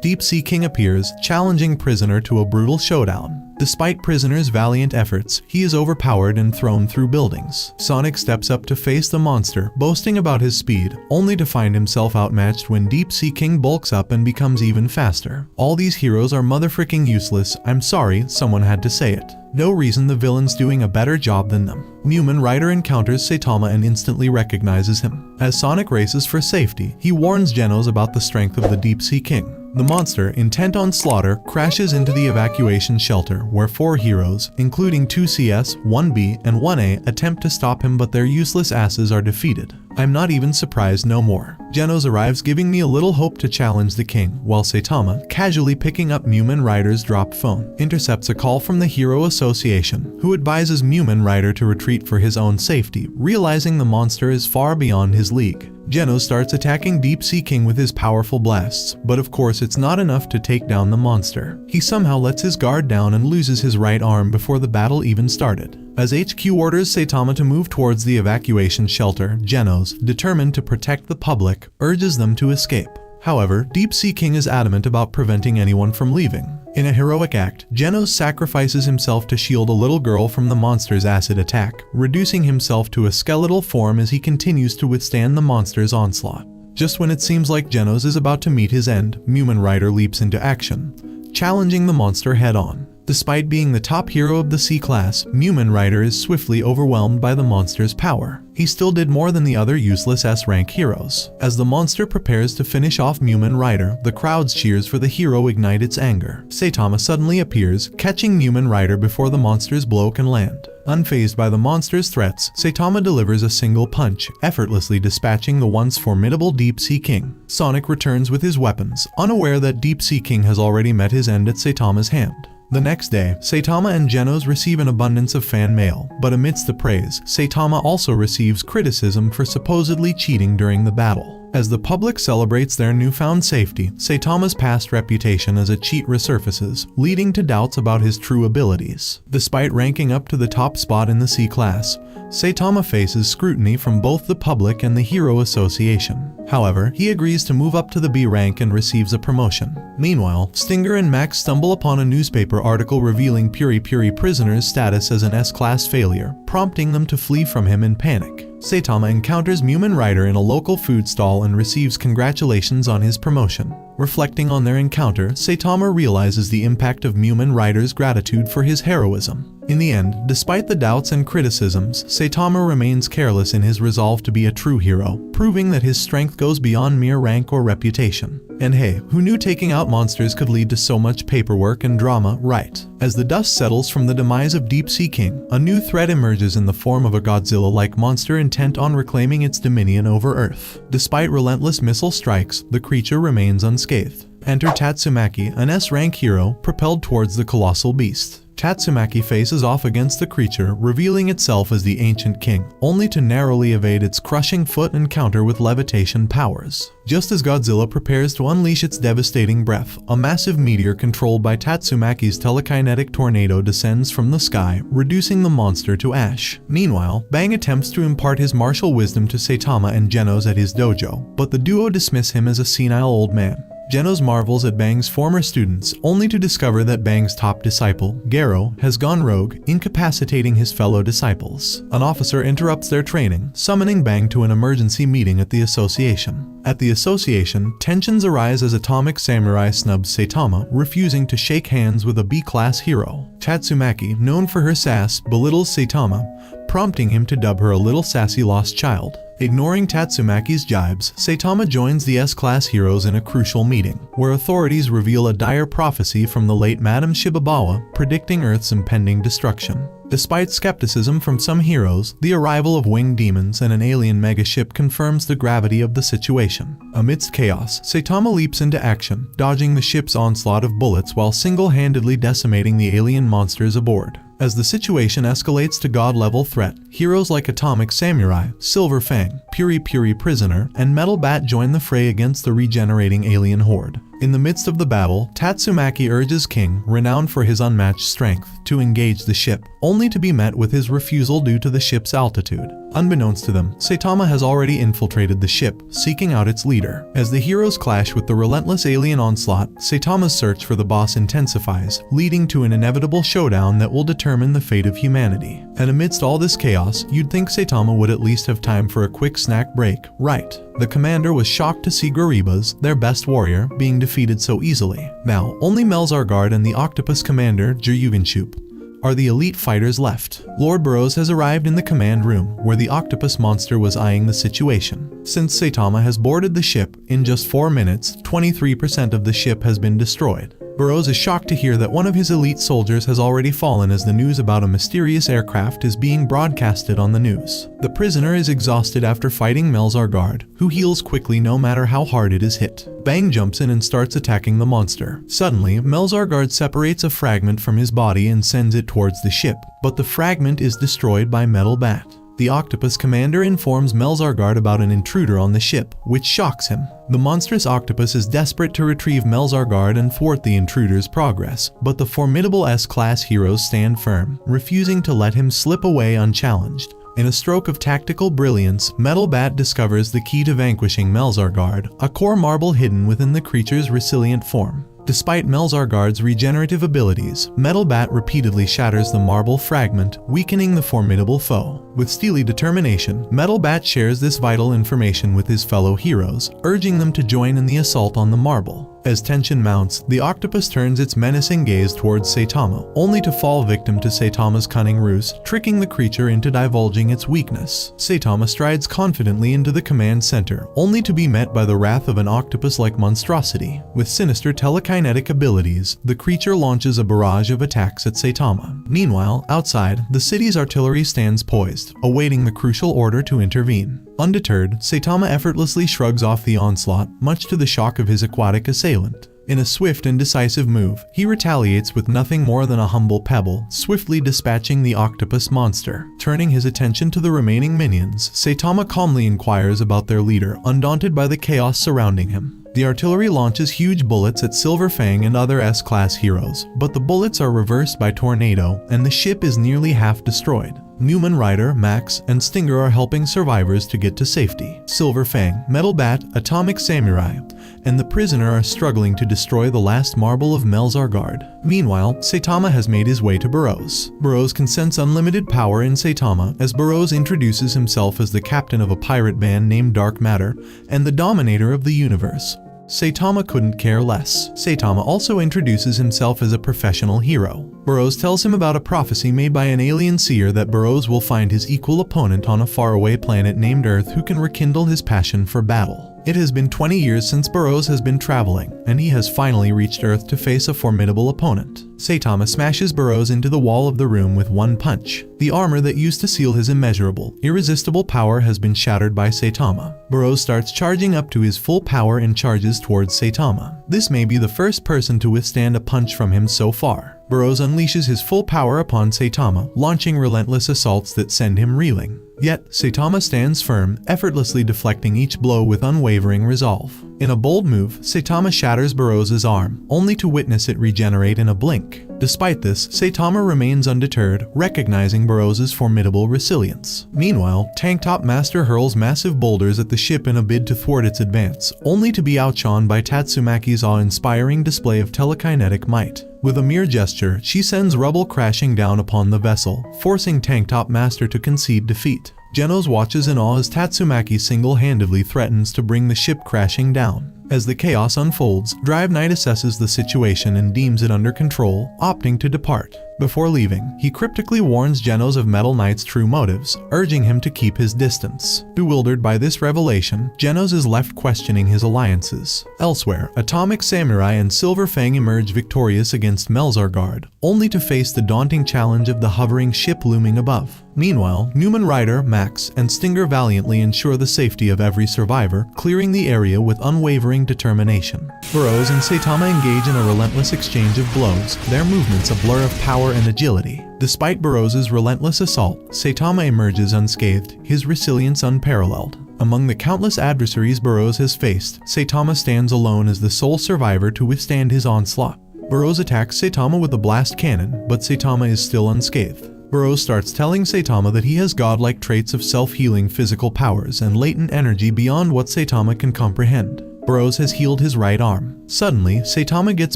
Deep Sea King appears, challenging Prisoner to a brutal showdown. Despite prisoner's valiant efforts, he is overpowered and thrown through buildings. Sonic steps up to face the monster, boasting about his speed, only to find himself outmatched when Deep Sea King bulks up and becomes even faster. All these heroes are motherfricking useless. I'm sorry, someone had to say it. No reason the villain's doing a better job than them. Mumen Rider encounters Saitama and instantly recognizes him. As Sonic races for safety, he warns Genos about the strength of the Deep Sea King. The monster, intent on slaughter, crashes into the evacuation shelter where 4 heroes, including 2 CS, 1B, and 1A, attempt to stop him, but their useless asses are defeated. I'm not even surprised no more. Genos arrives, giving me a little hope to challenge the king, while Saitama, casually picking up Mumen Rider's dropped phone, intercepts a call from the Hero Association, who advises Mumen Rider to retreat for his own safety, realizing the monster is far beyond his league. Genos starts attacking Deep Sea King with his powerful blasts, but of course it's not enough to take down the monster. He somehow lets his guard down and loses his right arm before the battle even started. As HQ orders Saitama to move towards the evacuation shelter, Genos, determined to protect the public, urges them to escape. However, Deep Sea King is adamant about preventing anyone from leaving. In a heroic act, Genos sacrifices himself to shield a little girl from the monster's acid attack, reducing himself to a skeletal form as he continues to withstand the monster's onslaught. Just when it seems like Genos is about to meet his end, Mumen Rider leaps into action, challenging the monster head-on. Despite being the top hero of the C-class, Mumen Rider is swiftly overwhelmed by the monster's power. He still did more than the other useless S-rank heroes. As the monster prepares to finish off Mumen Rider, the crowd's cheers for the hero ignite its anger. Saitama suddenly appears, catching Mumen Rider before the monster's blow can land. Unfazed by the monster's threats, Saitama delivers a single punch, effortlessly dispatching the once formidable Deep Sea King. Sonic returns with his weapons, unaware that Deep Sea King has already met his end at Saitama's hand. The next day, Saitama and Genos receive an abundance of fan mail, but amidst the praise, Saitama also receives criticism for supposedly cheating during the battle. As the public celebrates their newfound safety, Saitama's past reputation as a cheat resurfaces, leading to doubts about his true abilities. Despite ranking up to the top spot in the C-class, Saitama faces scrutiny from both the public and the Hero Association. However, he agrees to move up to the B rank and receives a promotion. Meanwhile, Stinger and Max stumble upon a newspaper article revealing Puri Puri Prisoner's status as an S-class failure, prompting them to flee from him in panic. Saitama encounters Mumen Rider in a local food stall and receives congratulations on his promotion. Reflecting on their encounter, Saitama realizes the impact of Mumen Rider's gratitude for his heroism. In the end, despite the doubts and criticisms, Saitama remains careless in his resolve to be a true hero, proving that his strength goes beyond mere rank or reputation. And hey, who knew taking out monsters could lead to so much paperwork and drama, right? As the dust settles from the demise of Deep Sea King, a new threat emerges in the form of a Godzilla-like monster intent on reclaiming its dominion over Earth. Despite relentless missile strikes, the creature remains unscathed. Enter Tatsumaki, an S-rank hero, propelled towards the colossal beast. Tatsumaki faces off against the creature, revealing itself as the Ancient King, only to narrowly evade its crushing foot and counter with levitation powers. Just as Godzilla prepares to unleash its devastating breath, a massive meteor controlled by Tatsumaki's telekinetic tornado descends from the sky, reducing the monster to ash. Meanwhile, Bang attempts to impart his martial wisdom to Saitama and Genos at his dojo, but the duo dismiss him as a senile old man. Genos marvels at Bang's former students, only to discover that Bang's top disciple, Garo, has gone rogue, incapacitating his fellow disciples. An officer interrupts their training, summoning Bang to an emergency meeting at the association. At the association, tensions arise as Atomic Samurai snubs Saitama, refusing to shake hands with a B-class hero. Tatsumaki, known for her sass, belittles Saitama, prompting him to dub her a little sassy lost child. Ignoring Tatsumaki's jibes, Saitama joins the S-class heroes in a crucial meeting, where authorities reveal a dire prophecy from the late Madame Shibabawa predicting Earth's impending destruction. Despite skepticism from some heroes, the arrival of winged demons and an alien megaship confirms the gravity of the situation. Amidst chaos, Saitama leaps into action, dodging the ship's onslaught of bullets while single-handedly decimating the alien monsters aboard. As the situation escalates to god-level threat, heroes like Atomic Samurai, Silver Fang, Puri Puri Prisoner, and Metal Bat join the fray against the regenerating alien horde. In the midst of the battle, Tatsumaki urges King, renowned for his unmatched strength, to engage the ship, only to be met with his refusal due to the ship's altitude. Unbeknownst to them, Saitama has already infiltrated the ship, seeking out its leader. As the heroes clash with the relentless alien onslaught, Saitama's search for the boss intensifies, leading to an inevitable showdown that will determine the fate of humanity. And amidst all this chaos, you'd think Saitama would at least have time for a quick snack break, right? The commander was shocked to see Garibas, their best warrior, being defeated so easily. Now, only Melzargard and the octopus commander, Juvenchup, are the elite fighters left. Lord Boros has arrived in the command room, where the octopus monster was eyeing the situation. Since Saitama has boarded the ship, in just 4 minutes, 23% of the ship has been destroyed. Boros is shocked to hear that one of his elite soldiers has already fallen as the news about a mysterious aircraft is being broadcasted on the news. The prisoner is exhausted after fighting Melzargard, who heals quickly no matter how hard it is hit. Bang jumps in and starts attacking the monster. Suddenly, Melzargard separates a fragment from his body and sends it towards the ship, but the fragment is destroyed by Metal Bat. The octopus commander informs Melzargard about an intruder on the ship, which shocks him. The monstrous octopus is desperate to retrieve Melzargard and thwart the intruder's progress, but the formidable S-class heroes stand firm, refusing to let him slip away unchallenged. In a stroke of tactical brilliance, Metal Bat discovers the key to vanquishing Melzargard, a core marble hidden within the creature's resilient form. Despite Melzargard's regenerative abilities, Metal Bat repeatedly shatters the marble fragment, weakening the formidable foe. With steely determination, Metal Bat shares this vital information with his fellow heroes, urging them to join in the assault on the marble. As tension mounts, the octopus turns its menacing gaze towards Saitama, only to fall victim to Saitama's cunning ruse, tricking the creature into divulging its weakness. Saitama strides confidently into the command center, only to be met by the wrath of an octopus-like monstrosity. With sinister telekinetic abilities, the creature launches a barrage of attacks at Saitama. Meanwhile, outside, the city's artillery stands poised, awaiting the crucial order to intervene. Undeterred, Saitama effortlessly shrugs off the onslaught, much to the shock of his aquatic assailant. In a swift and decisive move, he retaliates with nothing more than a humble pebble, swiftly dispatching the octopus monster. Turning his attention to the remaining minions, Saitama calmly inquires about their leader, undaunted by the chaos surrounding him. The artillery launches huge bullets at Silver Fang and other S-class heroes, but the bullets are reversed by Tornado, and the ship is nearly half destroyed. Newman Rider, Max, and Stinger are helping survivors to get to safety. Silver Fang, Metal Bat, Atomic Samurai, and the prisoner are struggling to destroy the last marble of Melzargard. Meanwhile, Saitama has made his way to Boros. Boros can sense unlimited power in Saitama, as Boros introduces himself as the captain of a pirate band named Dark Matter and the dominator of the universe. Saitama couldn't care less. Saitama also introduces himself as a professional hero. Boros tells him about a prophecy made by an alien seer that Boros will find his equal opponent on a faraway planet named Earth who can rekindle his passion for battle. It has been 20 years since Boros has been traveling, and he has finally reached Earth to face a formidable opponent. Saitama smashes Boros into the wall of the room with one punch. The armor that used to seal his immeasurable, irresistible power has been shattered by Saitama. Boros starts charging up to his full power and charges towards Saitama. This may be the first person to withstand a punch from him so far. Boros unleashes his full power upon Saitama, launching relentless assaults that send him reeling. Yet, Saitama stands firm, effortlessly deflecting each blow with unwavering resolve. In a bold move, Saitama shatters Boros' arm, only to witness it regenerate in a blink. Despite this, Saitama remains undeterred, recognizing Boros' formidable resilience. Meanwhile, Tank Top Master hurls massive boulders at the ship in a bid to thwart its advance, only to be outshone by Tatsumaki's awe-inspiring display of telekinetic might. With a mere gesture, she sends rubble crashing down upon the vessel, forcing Tank Top Master to concede defeat. Genos watches in awe as Tatsumaki single-handedly threatens to bring the ship crashing down. As the chaos unfolds, Drive Knight assesses the situation and deems it under control, opting to depart. Before leaving, he cryptically warns Genos of Metal Knight's true motives, urging him to keep his distance. Bewildered by this revelation, Genos is left questioning his alliances. Elsewhere, Atomic Samurai and Silver Fang emerge victorious against Melzargard, only to face the daunting challenge of the hovering ship looming above. Meanwhile, Newman Rider, Max, and Stinger valiantly ensure the safety of every survivor, clearing the area with unwavering determination. Boros and Saitama engage in a relentless exchange of blows, their movements a blur of power and agility. Despite Boros' relentless assault, Saitama emerges unscathed, his resilience unparalleled. Among the countless adversaries Boros has faced, Saitama stands alone as the sole survivor to withstand his onslaught. Boros attacks Saitama with a blast cannon, but Saitama is still unscathed. Boros starts telling Saitama that he has godlike traits of self-healing physical powers and latent energy beyond what Saitama can comprehend. Boros has healed his right arm. Suddenly, Saitama gets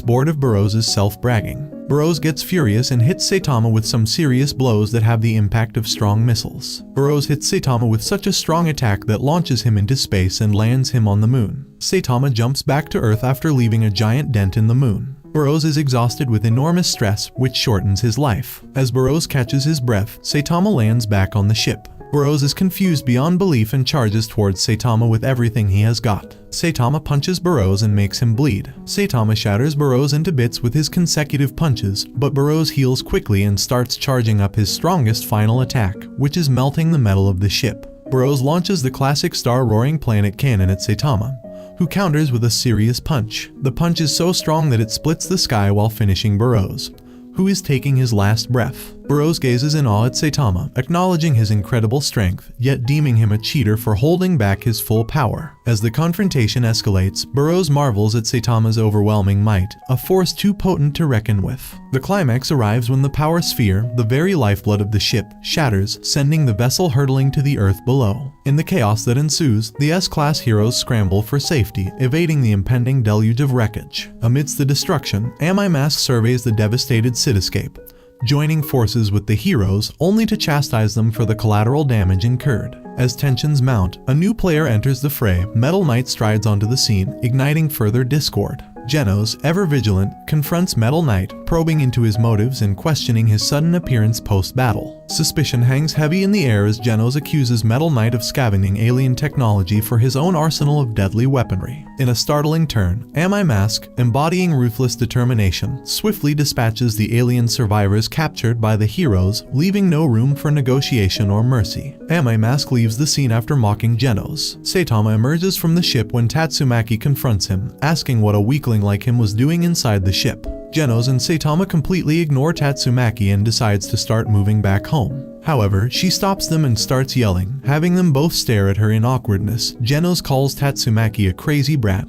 bored of Boros' self-bragging. Boros gets furious and hits Saitama with some serious blows that have the impact of strong missiles. Boros hits Saitama with such a strong attack that launches him into space and lands him on the moon. Saitama jumps back to Earth after leaving a giant dent in the moon. Boros is exhausted with enormous stress, which shortens his life. As Boros catches his breath, Saitama lands back on the ship. Boros is confused beyond belief and charges towards Saitama with everything he has got. Saitama punches Boros and makes him bleed. Saitama shatters Boros into bits with his consecutive punches, but Boros heals quickly and starts charging up his strongest final attack, which is melting the metal of the ship. Boros launches the classic star-roaring planet cannon at Saitama, who counters with a serious punch. The punch is so strong that it splits the sky while finishing Boros, who is taking his last breath. Boros gazes in awe at Saitama, acknowledging his incredible strength, yet deeming him a cheater for holding back his full power. As the confrontation escalates, Boros marvels at Saitama's overwhelming might, a force too potent to reckon with. The climax arrives when the power sphere, the very lifeblood of the ship, shatters, sending the vessel hurtling to the earth below. In the chaos that ensues, the S-class heroes scramble for safety, evading the impending deluge of wreckage. Amidst the destruction, Unmatched surveys the devastated cityscape, joining forces with the heroes only to chastise them for the collateral damage incurred. As tensions mount, a new player enters the fray. Metal Knight strides onto the scene, igniting further discord. Genos, ever vigilant, confronts Metal Knight, probing into his motives and questioning his sudden appearance post-battle. Suspicion hangs heavy in the air as Genos accuses Metal Knight of scavenging alien technology for his own arsenal of deadly weaponry. In a startling turn, Unmatched, embodying ruthless determination, swiftly dispatches the alien survivors captured by the heroes, leaving no room for negotiation or mercy. Unmatched leaves the scene after mocking Genos. Saitama emerges from the ship when Tatsumaki confronts him, asking what a weakling like him was doing inside the ship. Genos and Saitama completely ignore Tatsumaki and decides to start moving back home. However, she stops them and starts yelling, having them both stare at her in awkwardness. Genos calls Tatsumaki a crazy brat,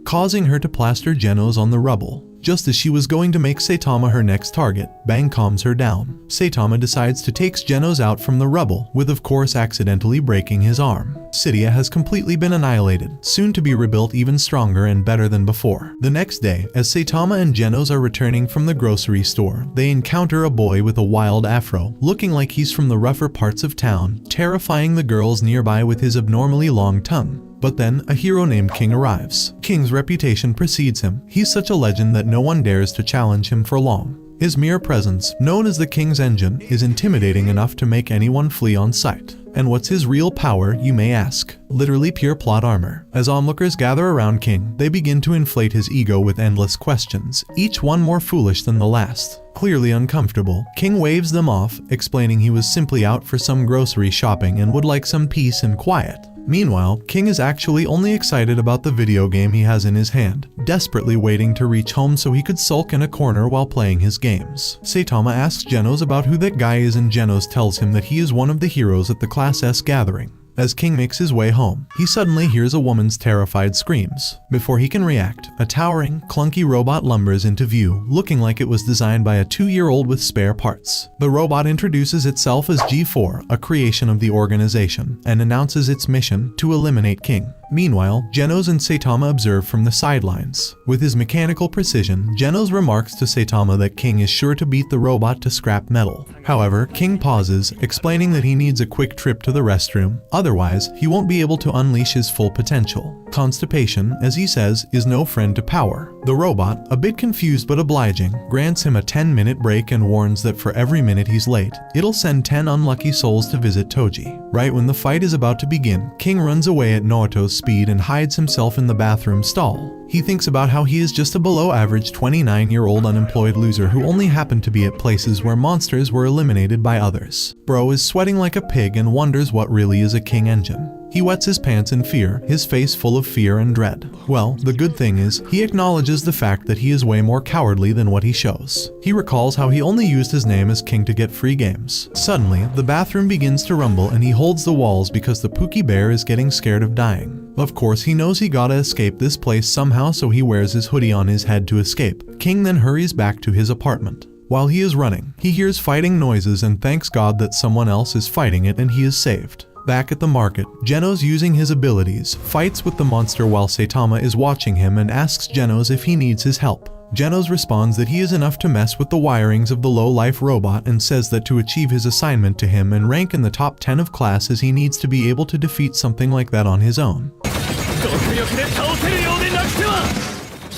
causing her to plaster Genos on the rubble. Just as she was going to make Saitama her next target, Bang calms her down. Saitama decides to take Genos out from the rubble, with of course accidentally breaking his arm. Cydia has completely been annihilated, soon to be rebuilt even stronger and better than before. The next day, as Saitama and Genos are returning from the grocery store, they encounter a boy with a wild afro, looking like he's from the rougher parts of town, terrifying the girls nearby with his abnormally long tongue. But then, a hero named King arrives. King's reputation precedes him. He's such a legend that no one dares to challenge him for long. His mere presence, known as the King's Engine, is intimidating enough to make anyone flee on sight. And what's his real power, you may ask? Literally pure plot armor. As onlookers gather around King, they begin to inflate his ego with endless questions, each one more foolish than the last. Clearly uncomfortable, King waves them off, explaining he was simply out for some grocery shopping and would like some peace and quiet. Meanwhile, King is actually only excited about the video game he has in his hand, desperately waiting to reach home so he could sulk in a corner while playing his games. Saitama asks Genos about who that guy is and Genos tells him that he is one of the heroes at the Class S gathering. As King makes his way home, he suddenly hears a woman's terrified screams. Before he can react, a towering, clunky robot lumbers into view, looking like it was designed by a 2-year-old with spare parts. The robot introduces itself as G4, a creation of the organization, and announces its mission to eliminate King. Meanwhile, Genos and Saitama observe from the sidelines. With his mechanical precision, Genos remarks to Saitama that King is sure to beat the robot to scrap metal. However, King pauses, explaining that he needs a quick trip to the restroom, otherwise he won't be able to unleash his full potential. Constipation, as he says, is no friend to power. The robot, a bit confused but obliging, grants him a 10-minute break and warns that for every minute he's late, it'll send 10 unlucky souls to visit Toji. Right when the fight is about to begin, King runs away at Naoto's speed and hides himself in the bathroom stall. He thinks about how he is just a below-average 29-year-old unemployed loser who only happened to be at places where monsters were eliminated by others. Bro is sweating like a pig and wonders what really is a King engine. He wets his pants in fear, his face full of fear and dread. Well, the good thing is, he acknowledges the fact that he is way more cowardly than what he shows. He recalls how he only used his name as King to get free games. Suddenly, the bathroom begins to rumble and he holds the walls because the Pookie Bear is getting scared of dying. Of course, he knows he gotta escape this place somehow, so he wears his hoodie on his head to escape. King then hurries back to his apartment. While he is running, he hears fighting noises and thanks God that someone else is fighting it and he is saved. Back at the market, Genos, using his abilities, fights with the monster while Saitama is watching him and asks Genos if he needs his help. Genos responds that he is enough to mess with the wirings of the low-life robot and says that to achieve his assignment to him and rank in the top 10 of classes he needs to be able to defeat something like that on his own.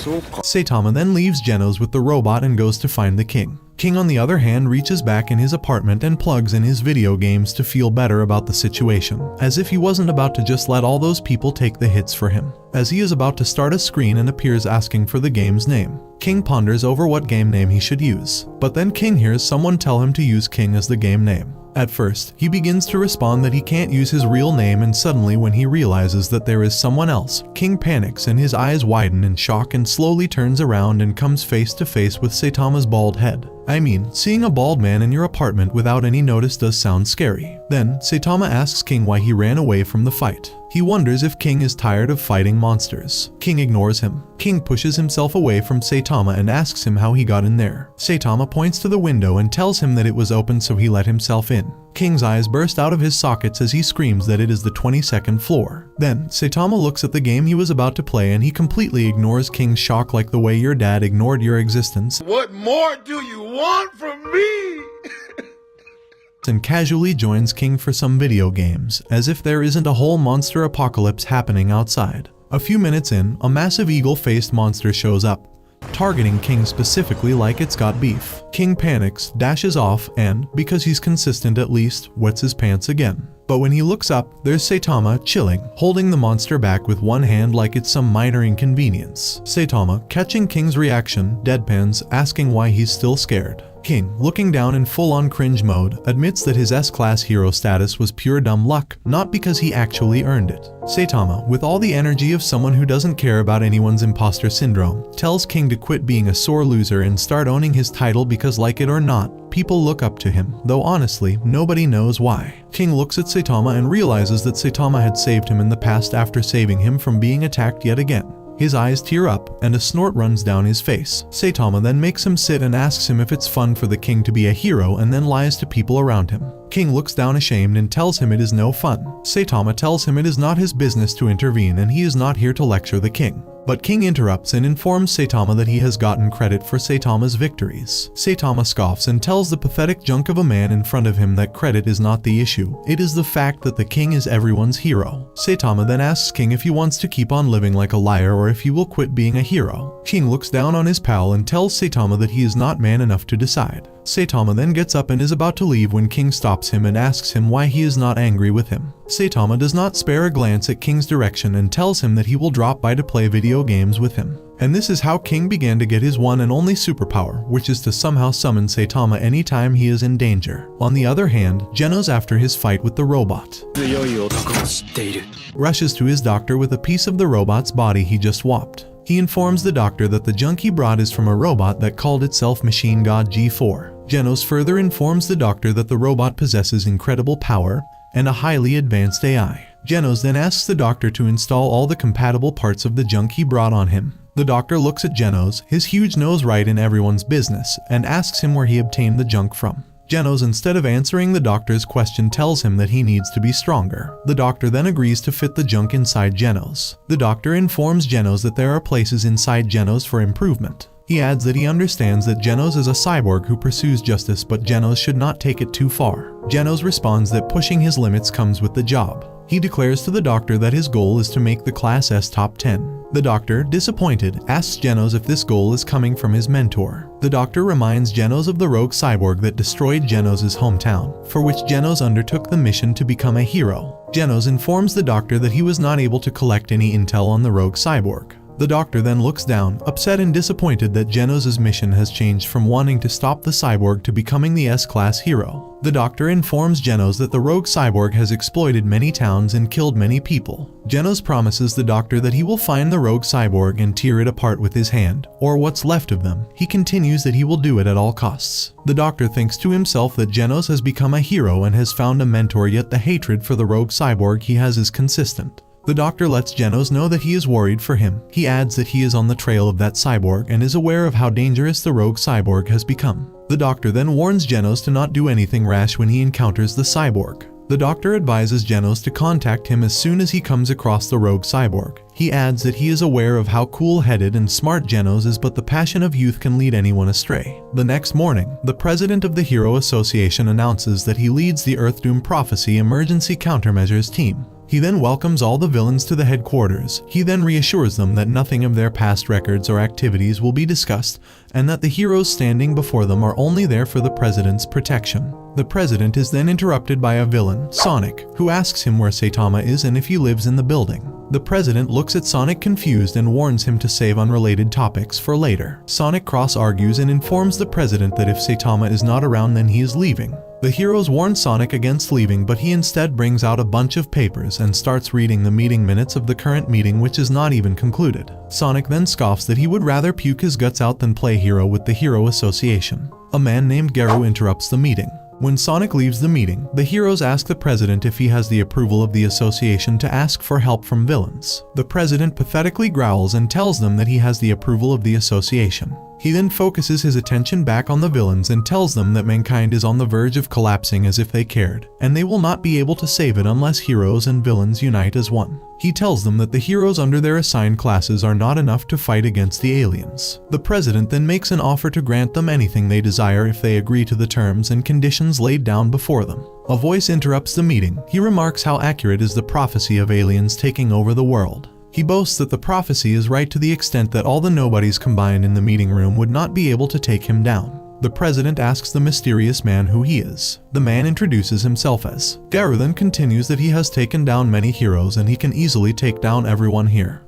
Saitama then leaves Genos with the robot and goes to find the king. King, on the other hand, reaches back in his apartment and plugs in his video games to feel better about the situation, as if he wasn't about to just let all those people take the hits for him. As he is about to start a screen and appears asking for the game's name, King ponders over what game name he should use, but then King hears someone tell him to use King as the game name. At first, he begins to respond that he can't use his real name, and suddenly when he realizes that there is someone else, King panics and his eyes widen in shock and slowly turns around and comes face to face with Saitama's bald head. I mean, seeing a bald man in your apartment without any notice does sound scary. Then, Saitama asks King why he ran away from the fight. He wonders if King is tired of fighting monsters. King ignores him. King pushes himself away from Saitama and asks him how he got in there. Saitama points to the window and tells him that it was open, so he let himself in. King's eyes burst out of his sockets as he screams that it is the 22nd floor. Then, Saitama looks at the game he was about to play and he completely ignores King's shock, like the way your dad ignored your existence. What more do you want from me? And casually joins King for some video games, as if there isn't a whole monster apocalypse happening outside. A few minutes in, a massive eagle-faced monster shows up, targeting King specifically like it's got beef. King panics, dashes off, and, because he's consistent at least, wets his pants again. But when he looks up, there's Saitama chilling, holding the monster back with one hand like it's some minor inconvenience. Saitama, catching King's reaction, deadpans, asking why he's still scared. King, looking down in full-on cringe mode, admits that his S-class hero status was pure dumb luck, not because he actually earned it. Saitama, with all the energy of someone who doesn't care about anyone's imposter syndrome, tells King to quit being a sore loser and start owning his title because, like it or not, people look up to him, though honestly, nobody knows why. King looks at Saitama and realizes that Saitama had saved him in the past after saving him from being attacked yet again. His eyes tear up, and a snort runs down his face. Saitama then makes him sit and asks him if it's fun for the king to be a hero, and then lies to people around him. King looks down ashamed and tells him it is no fun. Saitama tells him it is not his business to intervene and he is not here to lecture the king. But King interrupts and informs Saitama that he has gotten credit for Saitama's victories. Saitama scoffs and tells the pathetic junk of a man in front of him that credit is not the issue, it is the fact that the king is everyone's hero. Saitama then asks King if he wants to keep on living like a liar or if he will quit being a hero. King looks down on his pal and tells Saitama that he is not man enough to decide. Saitama then gets up and is about to leave when King stops him and asks him why he is not angry with him. Saitama does not spare a glance at King's direction and tells him that he will drop by to play video games with him. And this is how King began to get his one and only superpower, which is to somehow summon Saitama anytime he is in danger. On the other hand, Genos, after his fight with the robot, rushes to his doctor with a piece of the robot's body he just swapped. He informs the doctor that the junk he brought is from a robot that called itself Machine God G4. Genos further informs the doctor that the robot possesses incredible power and a highly advanced AI. Genos then asks the doctor to install all the compatible parts of the junk he brought on him. The doctor looks at Genos, his huge nose right in everyone's business, and asks him where he obtained the junk from. Genos, instead of answering the doctor's question, tells him that he needs to be stronger. The doctor then agrees to fit the junk inside Genos. The doctor informs Genos that there are places inside Genos for improvement. He adds that he understands that Genos is a cyborg who pursues justice, but Genos should not take it too far. Genos responds that pushing his limits comes with the job. He declares to the doctor that his goal is to make the Class S top 10. The doctor, disappointed, asks Genos if this goal is coming from his mentor. The doctor reminds Genos of the rogue cyborg that destroyed Genos' hometown, for which Genos undertook the mission to become a hero. Genos informs the doctor that he was not able to collect any intel on the rogue cyborg. The doctor then looks down, upset and disappointed that Genos' mission has changed from wanting to stop the cyborg to becoming the S-class hero. The doctor informs Genos that the rogue cyborg has exploited many towns and killed many people. Genos promises the doctor that he will find the rogue cyborg and tear it apart with his hand, or what's left of them. He continues that he will do it at all costs. The doctor thinks to himself that Genos has become a hero and has found a mentor, yet the hatred for the rogue cyborg he has is consistent. The doctor lets Genos know that he is worried for him. He adds that he is on the trail of that cyborg and is aware of how dangerous the rogue cyborg has become. The doctor then warns Genos to not do anything rash when he encounters the cyborg. The doctor advises Genos to contact him as soon as he comes across the rogue cyborg. He adds that he is aware of how cool-headed and smart Genos is, but the passion of youth can lead anyone astray. The next morning, the president of the Hero Association announces that he leads the Earthdoom Prophecy Emergency Countermeasures team. He then welcomes all the villains to the headquarters. He then reassures them that nothing of their past records or activities will be discussed, and that the heroes standing before them are only there for the president's protection. The president is then interrupted by a villain, Sonic, who asks him where Saitama is and if he lives in the building. The president looks at Sonic confused and warns him to save unrelated topics for later. Sonic cross-argues and informs the president that if Saitama is not around, then he is leaving. The heroes warn Sonic against leaving, but he instead brings out a bunch of papers and starts reading the meeting minutes of the current meeting, which is not even concluded. Sonic then scoffs that he would rather puke his guts out than play hero with the Hero Association. A man named Garu interrupts the meeting. When Sonic leaves the meeting, the heroes ask the president if he has the approval of the association to ask for help from villains. The president pathetically growls and tells them that he has the approval of the association. He then focuses his attention back on the villains and tells them that mankind is on the verge of collapsing as if they cared, and they will not be able to save it unless heroes and villains unite as one. He tells them that the heroes under their assigned classes are not enough to fight against the aliens. The president then makes an offer to grant them anything they desire if they agree to the terms and conditions laid down before them. A voice interrupts the meeting. He remarks how accurate is the prophecy of aliens taking over the world. He boasts that the prophecy is right to the extent that all the nobodies combined in the meeting room would not be able to take him down. The president asks the mysterious man who he is. The man introduces himself as Garu, then continues that he has taken down many heroes and he can easily take down everyone here.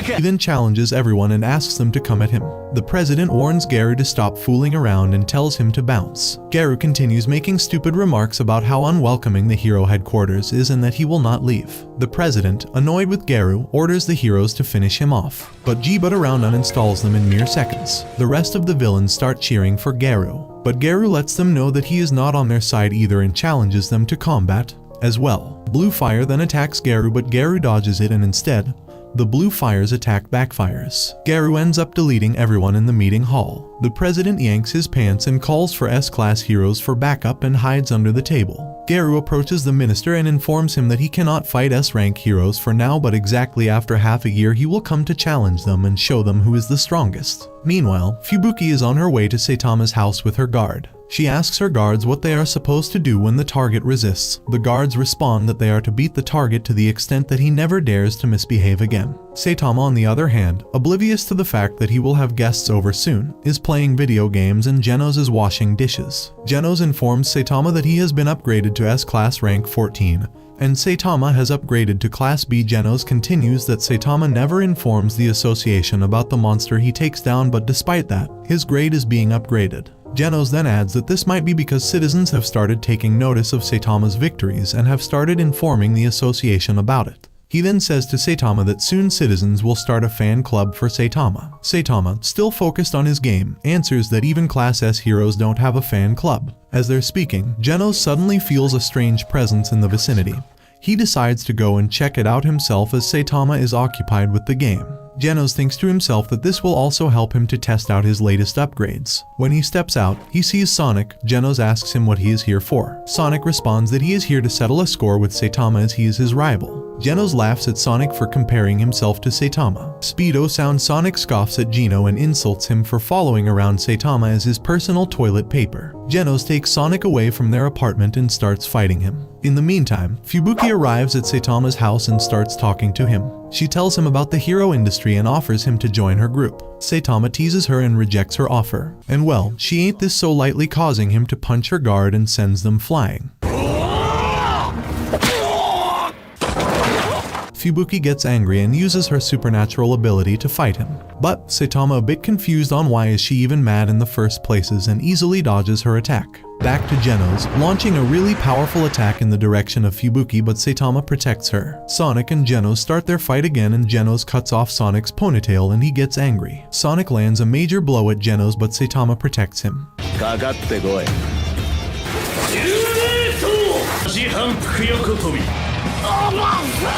He then challenges everyone and asks them to come at him. The president warns Garu to stop fooling around and tells him to bounce. Garu continues making stupid remarks about how unwelcoming the hero headquarters is and that he will not leave. The president, annoyed with Garu, orders the heroes to finish him off, but G-But around uninstalls them in mere seconds. The rest of the villains start cheering for Garu, but Garu lets them know that he is not on their side either and challenges them to combat as well. Blue fire then attacks Garu, but Garu dodges it and instead, the blue fire's attack backfires. Garu ends up deleting everyone in the meeting hall. The president yanks his pants and calls for S-class heroes for backup and hides under the table. Garu approaches the minister and informs him that he cannot fight S-rank heroes for now, but exactly after half a year he will come to challenge them and show them who is the strongest. Meanwhile, Fubuki is on her way to Saitama's house with her guard. She asks her guards what they are supposed to do when the target resists. The guards respond that they are to beat the target to the extent that he never dares to misbehave again. Saitama, on the other hand, oblivious to the fact that he will have guests over soon, is playing video games and Genos is washing dishes. Genos informs Saitama that he has been upgraded to S-class rank 14, and Saitama has upgraded to Class B. Genos continues that Saitama never informs the association about the monster he takes down, but despite that, his grade is being upgraded. Genos then adds that this might be because citizens have started taking notice of Saitama's victories and have started informing the association about it. He then says to Saitama that soon citizens will start a fan club for Saitama. Saitama, still focused on his game, answers that even Class S heroes don't have a fan club. As they're speaking, Genos suddenly feels a strange presence in the vicinity. He decides to go and check it out himself as Saitama is occupied with the game. Genos thinks to himself that this will also help him to test out his latest upgrades. When he steps out, he sees Sonic. Genos asks him what he is here for. Sonic responds that he is here to settle a score with Saitama as he is his rival. Genos laughs at Sonic for comparing himself to Saitama. Speedo Sound Sonic scoffs at Geno and insults him for following around Saitama as his personal toilet paper. Genos takes Sonic away from their apartment and starts fighting him. In the meantime, Fubuki arrives at Saitama's house and starts talking to him. She tells him about the hero industry and offers him to join her group. Saitama teases her and rejects her offer. And well, she ain't this so lightly, causing him to punch her guard and sends them flying. Fubuki gets angry and uses her supernatural ability to fight him. But Saitama, a bit confused on why is she even mad in the first places, and easily dodges her attack. Back to Genos, launching a really powerful attack in the direction of Fubuki, but Saitama protects her. Sonic and Genos start their fight again and Genos cuts off Sonic's ponytail and he gets angry. Sonic lands a major blow at Genos, but Saitama protects him.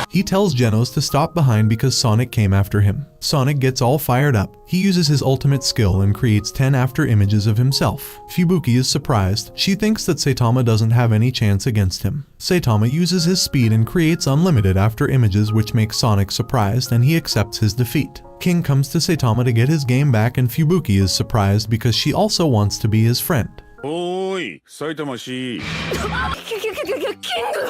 He tells Genos to stop behind because Sonic came after him. Sonic gets all fired up. He uses his ultimate skill and creates 10 after images of himself. Fubuki is surprised. She thinks that Saitama doesn't have any chance against him. Saitama uses his speed and creates unlimited after images, which makes Sonic surprised and he accepts his defeat. King comes to Saitama to get his game back and Fubuki is surprised because she also wants to be his friend. Oi, Saitama-shi.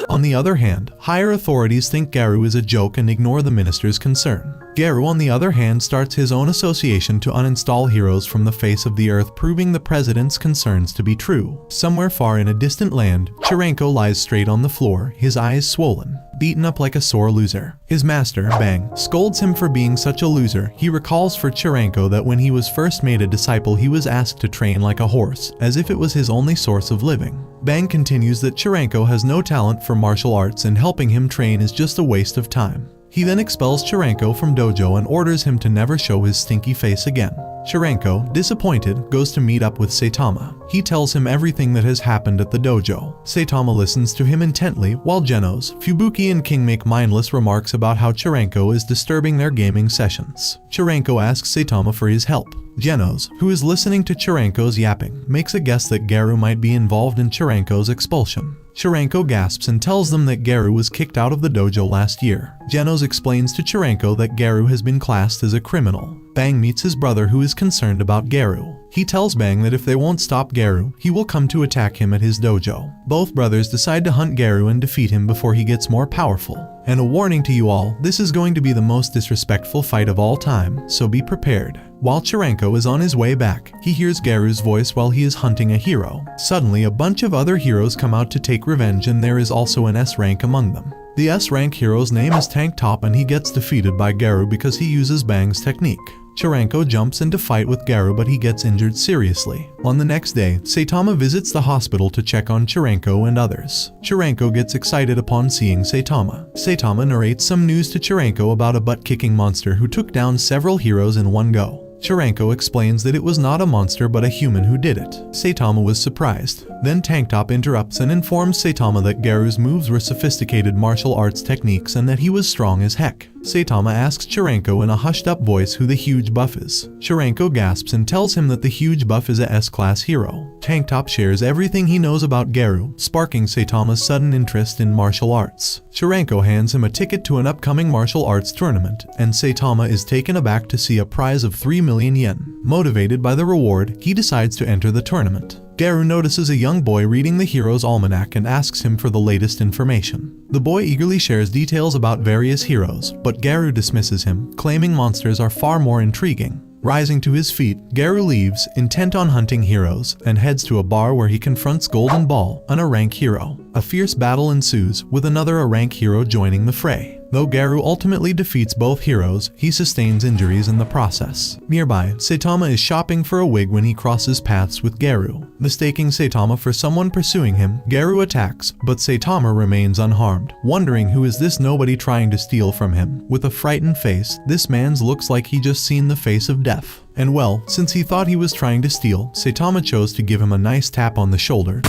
On the other hand, higher authorities think Garu is a joke and ignore the minister's concern. Garu, on the other hand, starts his own association to uninstall heroes from the face of the earth, proving the president's concerns to be true. Somewhere far in a distant land, Chirenko lies straight on the floor, his eyes swollen, beaten up like a sore loser. His master, Bang, scolds him for being such a loser. He recalls for Chirenko that when he was first made a disciple, he was asked to train like a horse, as if it was his only source of living. Bang continues that Chirenko has no talent for martial arts and helping him train is just a waste of time. He then expels Chirenko from dojo and orders him to never show his stinky face again. Chirenko, disappointed, goes to meet up with Saitama. He tells him everything that has happened at the dojo. Saitama listens to him intently, while Genos, Fubuki and King make mindless remarks about how Chirenko is disturbing their gaming sessions. Chirenko asks Saitama for his help. Genos, who is listening to Chirenko's yapping, makes a guess that Garu might be involved in Chirenko's expulsion. Chirenko gasps and tells them that Garu was kicked out of the dojo last year. Genos explains to Chirenko that Garu has been classed as a criminal. Bang meets his brother who is concerned about Garu. He tells Bang that if they won't stop Garu, he will come to attack him at his dojo. Both brothers decide to hunt Garu and defeat him before he gets more powerful. And a warning to you all, this is going to be the most disrespectful fight of all time, so be prepared. While Chirenko is on his way back, he hears Garu's voice while he is hunting a hero. Suddenly, a bunch of other heroes come out to take revenge and there is also an S rank among them. The S rank hero's name is Tank Top and he gets defeated by Garu because he uses Bang's technique. Chirenko jumps into fight with Garu but he gets injured seriously. On the next day, Saitama visits the hospital to check on Chirenko and others. Chirenko gets excited upon seeing Saitama. Saitama narrates some news to Chirenko about a butt-kicking monster who took down several heroes in one go. Chirenko explains that it was not a monster but a human who did it. Saitama was surprised. Then Tank Top interrupts and informs Saitama that Garu's moves were sophisticated martial arts techniques and that he was strong as heck. Saitama asks Chirenko in a hushed-up voice who the huge buff is. Chirenko gasps and tells him that the huge buff is a S-class hero. Tank Top shares everything he knows about Garu, sparking Saitama's sudden interest in martial arts. Chirenko hands him a ticket to an upcoming martial arts tournament, and Saitama is taken aback to see a prize of 3 million yen. Motivated by the reward, he decides to enter the tournament. Garu notices a young boy reading the hero's almanac and asks him for the latest information. The boy eagerly shares details about various heroes, but Garu dismisses him, claiming monsters are far more intriguing. Rising to his feet, Garu leaves, intent on hunting heroes, and heads to a bar where he confronts Golden Ball, an A-rank hero. A fierce battle ensues, with another A-rank hero joining the fray. Though Garu ultimately defeats both heroes, he sustains injuries in the process. Nearby, Saitama is shopping for a wig when he crosses paths with Garu. Mistaking Saitama for someone pursuing him, Garu attacks, but Saitama remains unharmed. Wondering who is this nobody trying to steal from him. With a frightened face, this man's looks like he just seen the face of death. And well, since he thought he was trying to steal, Saitama chose to give him a nice tap on the shoulder.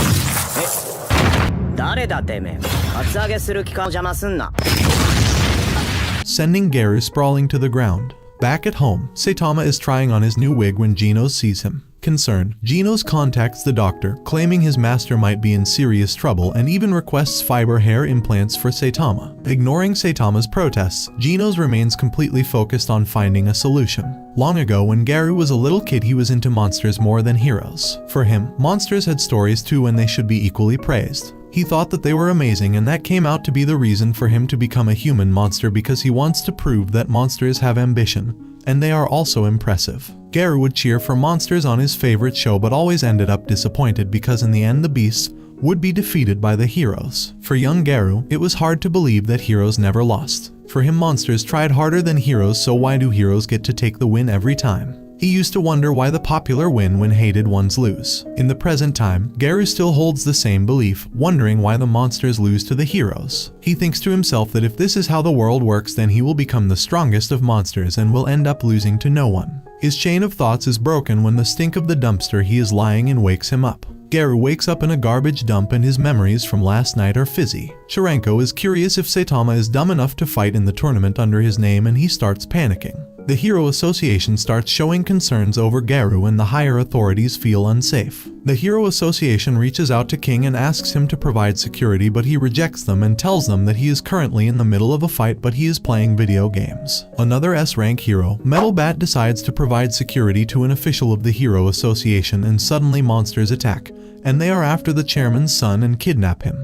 Sending Garu sprawling to the ground. Back at home, Saitama is trying on his new wig when Genos sees him. Concerned, Genos contacts the doctor, claiming his master might be in serious trouble and even requests fiber hair implants for Saitama. Ignoring Saitama's protests, Genos remains completely focused on finding a solution. Long ago, when Garu was a little kid, he was into monsters more than heroes. For him, monsters had stories too and they should be equally praised. He thought that they were amazing and that came out to be the reason for him to become a human monster because he wants to prove that monsters have ambition, and they are also impressive. Garu would cheer for monsters on his favorite show but always ended up disappointed because in the end the beasts would be defeated by the heroes. For young Garu, it was hard to believe that heroes never lost. For him, monsters tried harder than heroes, so why do heroes get to take the win every time? He used to wonder why the popular win when hated ones lose. In the present time, Garu still holds the same belief, wondering why the monsters lose to the heroes. He thinks to himself that if this is how the world works, then he will become the strongest of monsters and will end up losing to no one. His chain of thoughts is broken when the stink of the dumpster he is lying in wakes him up. Garu wakes up in a garbage dump and his memories from last night are fizzy. Chirenko is curious if Saitama is dumb enough to fight in the tournament under his name and he starts panicking. The Hero Association starts showing concerns over Garu and the higher authorities feel unsafe. The Hero Association reaches out to King and asks him to provide security, but he rejects them and tells them that he is currently in the middle of a fight but he is playing video games. Another S-rank hero, Metal Bat, decides to provide security to an official of the Hero Association and suddenly monsters attack, and they are after the chairman's son and kidnap him.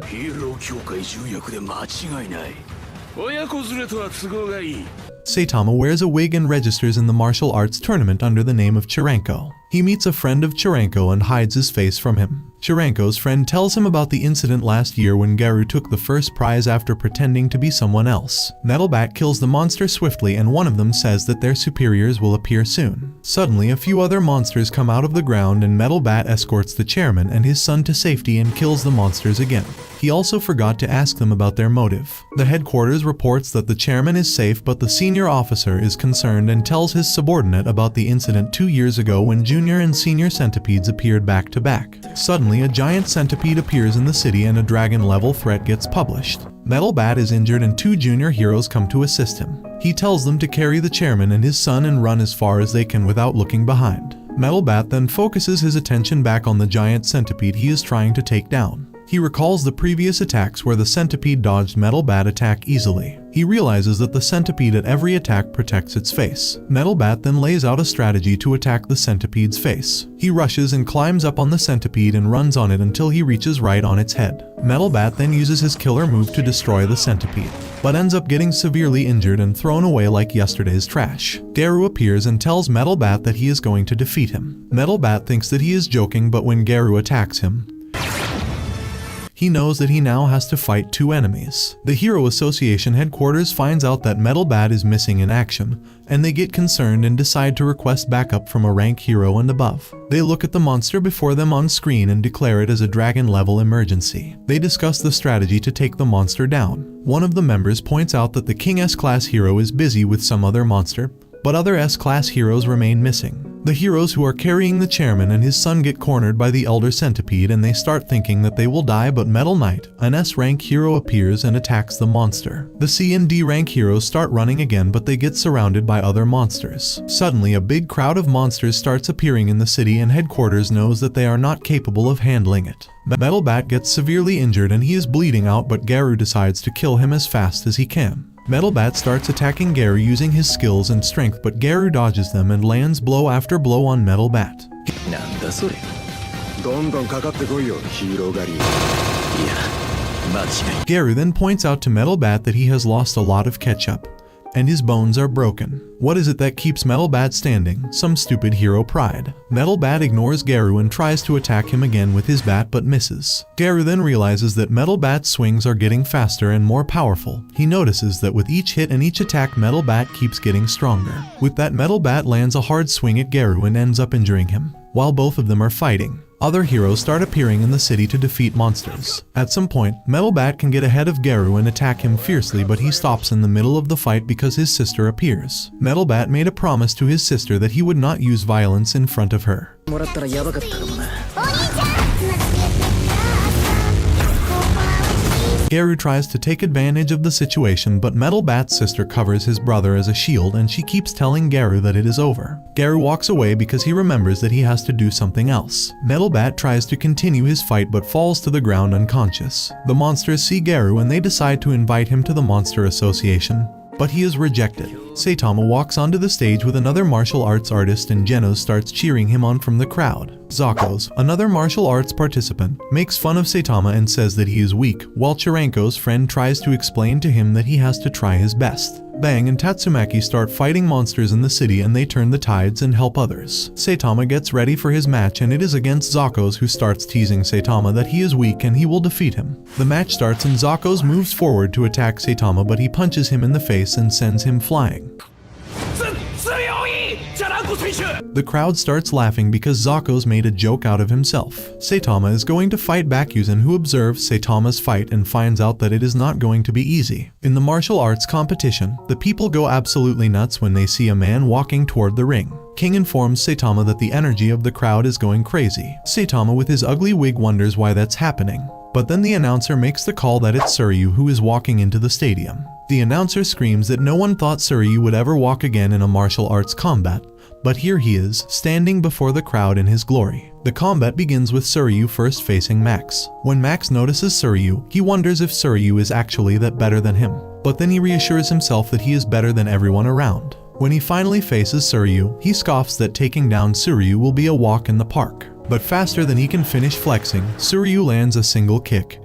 Saitama wears a wig and registers in the martial arts tournament under the name of Chirenko. He meets a friend of Chirenko and hides his face from him. Chirenko's friend tells him about the incident last year when Garu took the first prize after pretending to be someone else. Metal Bat kills the monster swiftly and one of them says that their superiors will appear soon. Suddenly, a few other monsters come out of the ground and Metal Bat escorts the chairman and his son to safety and kills the monsters again. He also forgot to ask them about their motive. The headquarters reports that the chairman is safe, but the senior officer is concerned and tells his subordinate about the incident 2 years ago when junior and senior centipedes appeared back to back. Suddenly, a giant centipede appears in the city and a dragon-level threat gets published. Metal Bat is injured and 2 junior heroes come to assist him. He tells them to carry the chairman and his son and run as far as they can without looking behind. Metal Bat then focuses his attention back on the giant centipede he is trying to take down. He recalls the previous attacks where the centipede dodged Metal Bat attack easily. He realizes that the centipede at every attack protects its face. Metal Bat then lays out a strategy to attack the centipede's face. He rushes and climbs up on the centipede and runs on it until he reaches right on its head. Metal Bat then uses his killer move to destroy the centipede, but ends up getting severely injured and thrown away like yesterday's trash. Garu appears and tells Metal Bat that he is going to defeat him. Metal Bat thinks that he is joking, but when Garu attacks him, he knows that he now has to fight 2 enemies. The Hero Association headquarters finds out that Metal Bat is missing in action, and they get concerned and decide to request backup from a rank hero and above. They look at the monster before them on screen and declare it as a dragon-level emergency. They discuss the strategy to take the monster down. One of the members points out that the King S-Class hero is busy with some other monster, but other S-Class heroes remain missing. The heroes who are carrying the chairman and his son get cornered by the Elder Centipede and they start thinking that they will die, but Metal Knight, an S-rank hero, appears and attacks the monster. The C and D rank heroes start running again, but they get surrounded by other monsters. Suddenly, a big crowd of monsters starts appearing in the city and headquarters knows that they are not capable of handling it. Metal Bat gets severely injured and he is bleeding out, but Garu decides to kill him as fast as he can. Metal Bat starts attacking Garu using his skills and strength, but Garu dodges them and lands blow after blow on Metal Bat. Garu then points out to Metal Bat that he has lost a lot of ketchup, and his bones are broken. What is it that keeps Metal Bat standing? Some stupid hero pride. Metal Bat ignores Garu and tries to attack him again with his bat but misses. Garu then realizes that Metal Bat's swings are getting faster and more powerful. He notices that with each hit and each attack, Metal Bat keeps getting stronger. With that, Metal Bat lands a hard swing at Garu and ends up injuring him. While both of them are fighting, other heroes start appearing in the city to defeat monsters. At some point, Metal Bat can get ahead of Garu and attack him fiercely, but he stops in the middle of the fight because his sister appears. Metal Bat made a promise to his sister that he would not use violence in front of her. Garu tries to take advantage of the situation, but Metal Bat's sister covers his brother as a shield and she keeps telling Garu that it is over. Garu walks away because he remembers that he has to do something else. Metal Bat tries to continue his fight but falls to the ground unconscious. The monsters see Garu and they decide to invite him to the Monster Association, but he is rejected. Saitama walks onto the stage with another martial arts artist and Genos starts cheering him on from the crowd. Zakos, another martial arts participant, makes fun of Saitama and says that he is weak, while Chirenko's friend tries to explain to him that he has to try his best. Bang and Tatsumaki start fighting monsters in the city and they turn the tides and help others. Saitama gets ready for his match and it is against Zakos, who starts teasing Saitama that he is weak and he will defeat him. The match starts and Zakos moves forward to attack Saitama, but he punches him in the face and sends him flying. The crowd starts laughing because Zakos made a joke out of himself. Saitama is going to fight Bakuzan, who observes Saitama's fight and finds out that it is not going to be easy. In the martial arts competition, the people go absolutely nuts when they see a man walking toward the ring. King informs Saitama that the energy of the crowd is going crazy. Saitama with his ugly wig wonders why that's happening. But then the announcer makes the call that it's Suryu who is walking into the stadium. The announcer screams that no one thought Suryu would ever walk again in a martial arts combat, but here he is, standing before the crowd in his glory. The combat begins with Suryu first facing Max. When Max notices Suryu, he wonders if Suryu is actually that better than him, but then he reassures himself that he is better than everyone around. When he finally faces Suryu, he scoffs that taking down Suryu will be a walk in the park. But faster than he can finish flexing, Suryu lands a single kick.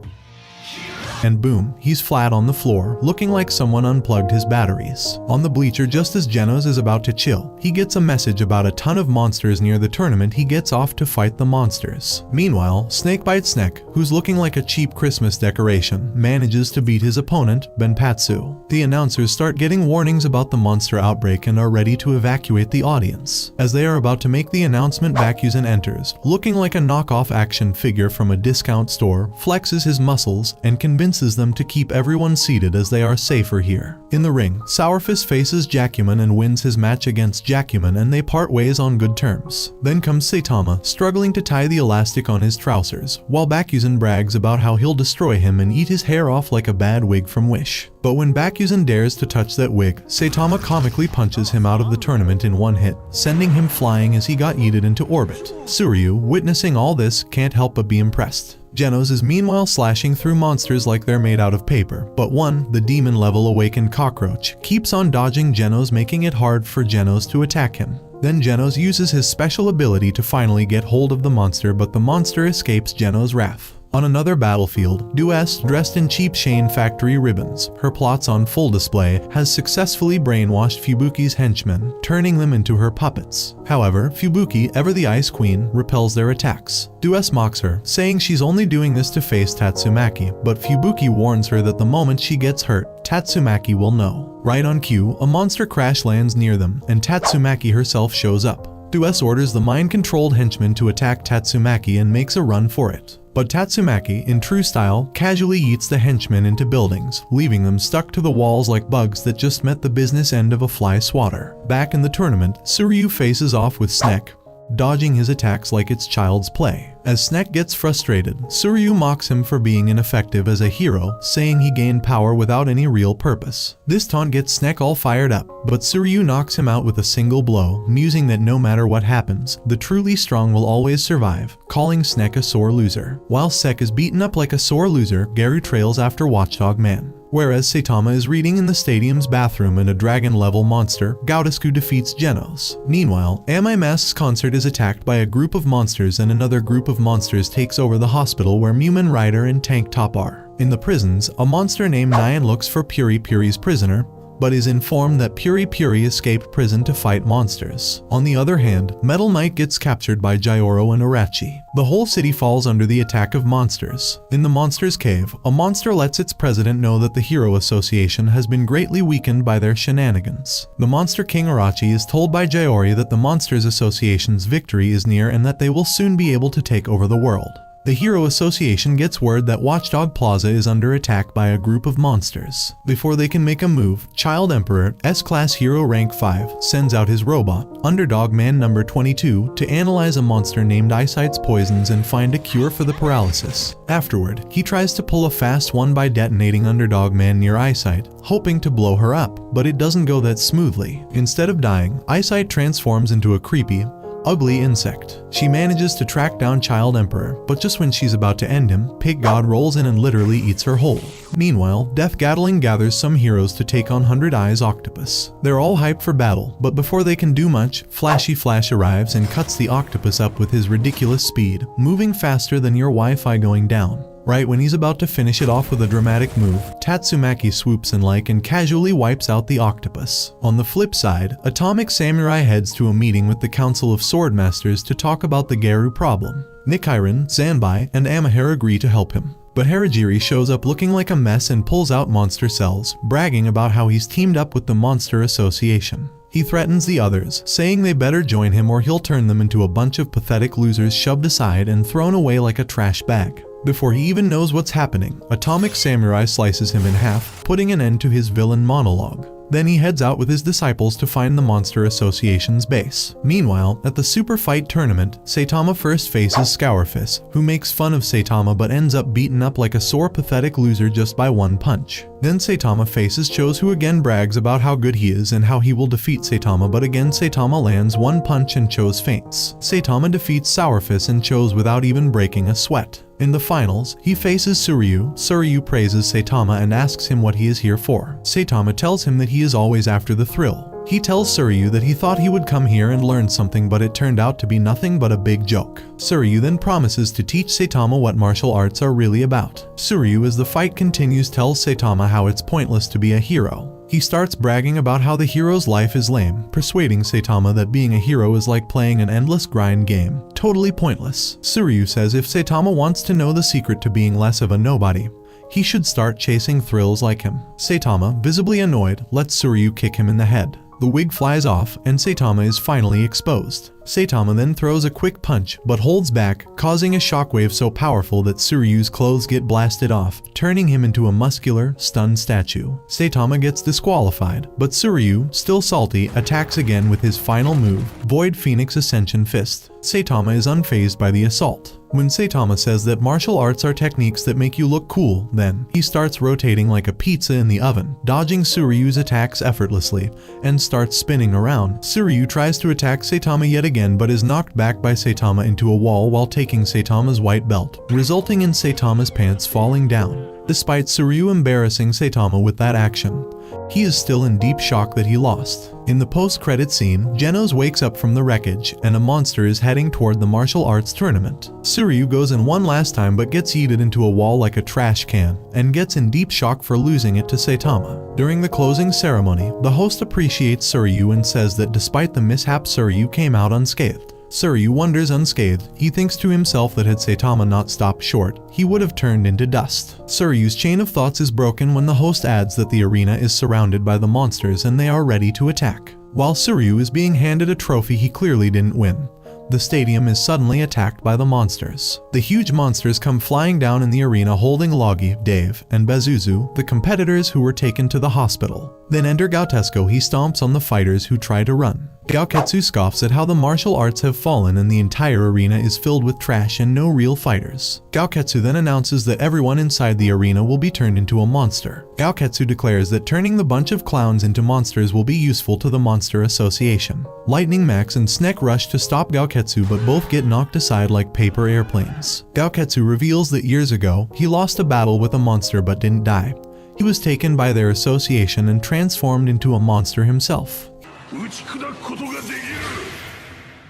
And boom, he's flat on the floor, looking like someone unplugged his batteries. On the bleacher just as Genos is about to chill, he gets a message about a ton of monsters near the tournament. He gets off to fight the monsters. Meanwhile, Snakebite Snek, who's looking like a cheap Christmas decoration, manages to beat his opponent, Benpatsu. The announcers start getting warnings about the monster outbreak and are ready to evacuate the audience. As they are about to make the announcement, Bakuzen enters, looking like a knockoff action figure from a discount store, flexes his muscles, and convinces them to keep everyone seated as they are safer here. In the ring, Sourfist faces Jacuman and wins his match against Jacuman, and they part ways on good terms. Then comes Saitama, struggling to tie the elastic on his trousers, while Bakuzen brags about how he'll destroy him and eat his hair off like a bad wig from Wish. But when Bakuzen dares to touch that wig, Saitama comically punches him out of the tournament in one hit, sending him flying as he got yeeted into orbit. Suryu, witnessing all this, can't help but be impressed. Genos is meanwhile slashing through monsters like they're made out of paper, but one, the demon-level awakened cockroach, keeps on dodging Genos, making it hard for Genos to attack him. Then Genos uses his special ability to finally get hold of the monster, but the monster escapes Genos' wrath. On another battlefield, Duess, dressed in cheap Shane factory ribbons, her plots on full display, has successfully brainwashed Fubuki's henchmen, turning them into her puppets. However, Fubuki, ever the Ice Queen, repels their attacks. Duess mocks her, saying she's only doing this to face Tatsumaki, but Fubuki warns her that the moment she gets hurt, Tatsumaki will know. Right on cue, a monster crash lands near them, and Tatsumaki herself shows up. Duess orders the mind-controlled henchman to attack Tatsumaki and makes a run for it. But Tatsumaki, in true style, casually yeets the henchmen into buildings, leaving them stuck to the walls like bugs that just met the business end of a fly swatter. Back in the tournament, Suryu faces off with Snek, dodging his attacks like it's child's play. As Snek gets frustrated, Suryu mocks him for being ineffective as a hero, saying he gained power without any real purpose. This taunt gets Snek all fired up, but Suryu knocks him out with a single blow, musing that no matter what happens, the truly strong will always survive, calling Snek a sore loser. While Sek is beaten up like a sore loser, Garu trails after Watchdog Man. Whereas Saitama is reading in the stadium's bathroom and a dragon-level monster, Gaudescu defeats Genos. Meanwhile, Amamas's concert is attacked by a group of monsters, and another group of monsters takes over the hospital where Mumen Rider and Tank Top are. In the prisons, a monster named Nyan looks for Puri Puri's prisoner, but is informed that Puri Puri escaped prison to fight monsters. On the other hand, Metal Knight gets captured by Gyoro and Arachi. The whole city falls under the attack of monsters. In the Monsters' Cave, a monster lets its president know that the Hero Association has been greatly weakened by their shenanigans. The Monster King Arachi is told by Gyori that the Monsters Association's victory is near and that they will soon be able to take over the world. The Hero Association gets word that Watchdog Plaza is under attack by a group of monsters. Before they can make a move, Child Emperor, S-Class Hero Rank 5, sends out his robot, Underdog Man number 22, to analyze a monster named Eyesight's poisons and find a cure for the paralysis. Afterward, he tries to pull a fast one by detonating Underdog Man near Eyesight, hoping to blow her up, but it doesn't go that smoothly. Instead of dying, Eyesight transforms into a creepy, ugly insect. She manages to track down Child Emperor, but just when she's about to end him, Pig God rolls in and literally eats her whole. Meanwhile, Death Gatling gathers some heroes to take on 100 Eyes Octopus. They're all hyped for battle, but before they can do much, Flashy Flash arrives and cuts the octopus up with his ridiculous speed, moving faster than your Wi-Fi going down. Right when he's about to finish it off with a dramatic move, Tatsumaki swoops in and casually wipes out the octopus. On the flip side, Atomic Samurai heads to a meeting with the Council of Swordmasters to talk about the Garu problem. Nichiren, Zanbai, and Amahara agree to help him. But Harajiri shows up looking like a mess and pulls out monster cells, bragging about how he's teamed up with the Monster Association. He threatens the others, saying they better join him or he'll turn them into a bunch of pathetic losers shoved aside and thrown away like a trash bag. Before he even knows what's happening, Atomic Samurai slices him in half, putting an end to his villain monologue. Then he heads out with his disciples to find the Monster Association's base. Meanwhile, at the Super Fight tournament, Saitama first faces Scourfist, who makes fun of Saitama but ends up beaten up like a sore pathetic loser just by one punch. Then Saitama faces Chose, who again brags about how good he is and how he will defeat Saitama, but again Saitama lands one punch and Chose faints. Saitama defeats Sourfist and Chose without even breaking a sweat. In the finals, he faces Suryu. Suryu praises Saitama and asks him what he is here for. Saitama tells him that he is always after the thrill. He tells Suryu that he thought he would come here and learn something, but it turned out to be nothing but a big joke. Suryu then promises to teach Saitama what martial arts are really about. Suryu, as the fight continues, tells Saitama how it's pointless to be a hero. He starts bragging about how the hero's life is lame, persuading Saitama that being a hero is like playing an endless grind game, totally pointless. Suryu says if Saitama wants to know the secret to being less of a nobody, he should start chasing thrills like him. Saitama, visibly annoyed, lets Suryu kick him in the head. The wig flies off and Saitama is finally exposed. Saitama then throws a quick punch but holds back, causing a shockwave so powerful that Suryu's clothes get blasted off, turning him into a muscular, stunned statue. Saitama gets disqualified, but Suryu, still salty, attacks again with his final move, Void Phoenix Ascension Fist. Saitama is unfazed by the assault. When Saitama says that martial arts are techniques that make you look cool, then he starts rotating like a pizza in the oven, dodging Suryu's attacks effortlessly, and starts spinning around. Suryu tries to attack Saitama yet again but is knocked back by Saitama into a wall while taking Saitama's white belt, resulting in Saitama's pants falling down. Despite Suryu embarrassing Saitama with that action, he is still in deep shock that he lost. In the post-credit scene, Genos wakes up from the wreckage and a monster is heading toward the martial arts tournament. Suryu goes in one last time but gets yeeted into a wall like a trash can and gets in deep shock for losing it to Saitama. During the closing ceremony, the host appreciates Suryu and says that despite the mishap, Suryu came out unscathed. Suryu wonders unscathed. He thinks to himself that had Saitama not stopped short, he would have turned into dust. Suryu's chain of thoughts is broken when the host adds that the arena is surrounded by the monsters and they are ready to attack. While Suryu is being handed a trophy he clearly didn't win, the stadium is suddenly attacked by the monsters. The huge monsters come flying down in the arena holding Logi, Dave, and Bezuzu, the competitors who were taken to the hospital. Then enter Gautesco. He stomps on the fighters who try to run. Gaoketsu scoffs at how the martial arts have fallen and the entire arena is filled with trash and no real fighters. Gaoketsu then announces that everyone inside the arena will be turned into a monster. Gaoketsu declares that turning the bunch of clowns into monsters will be useful to the Monster Association. Lightning Max and Snek rush to stop Gaoketsu but both get knocked aside like paper airplanes. Gaoketsu reveals that years ago, he lost a battle with a monster but didn't die. He was taken by their association and transformed into a monster himself.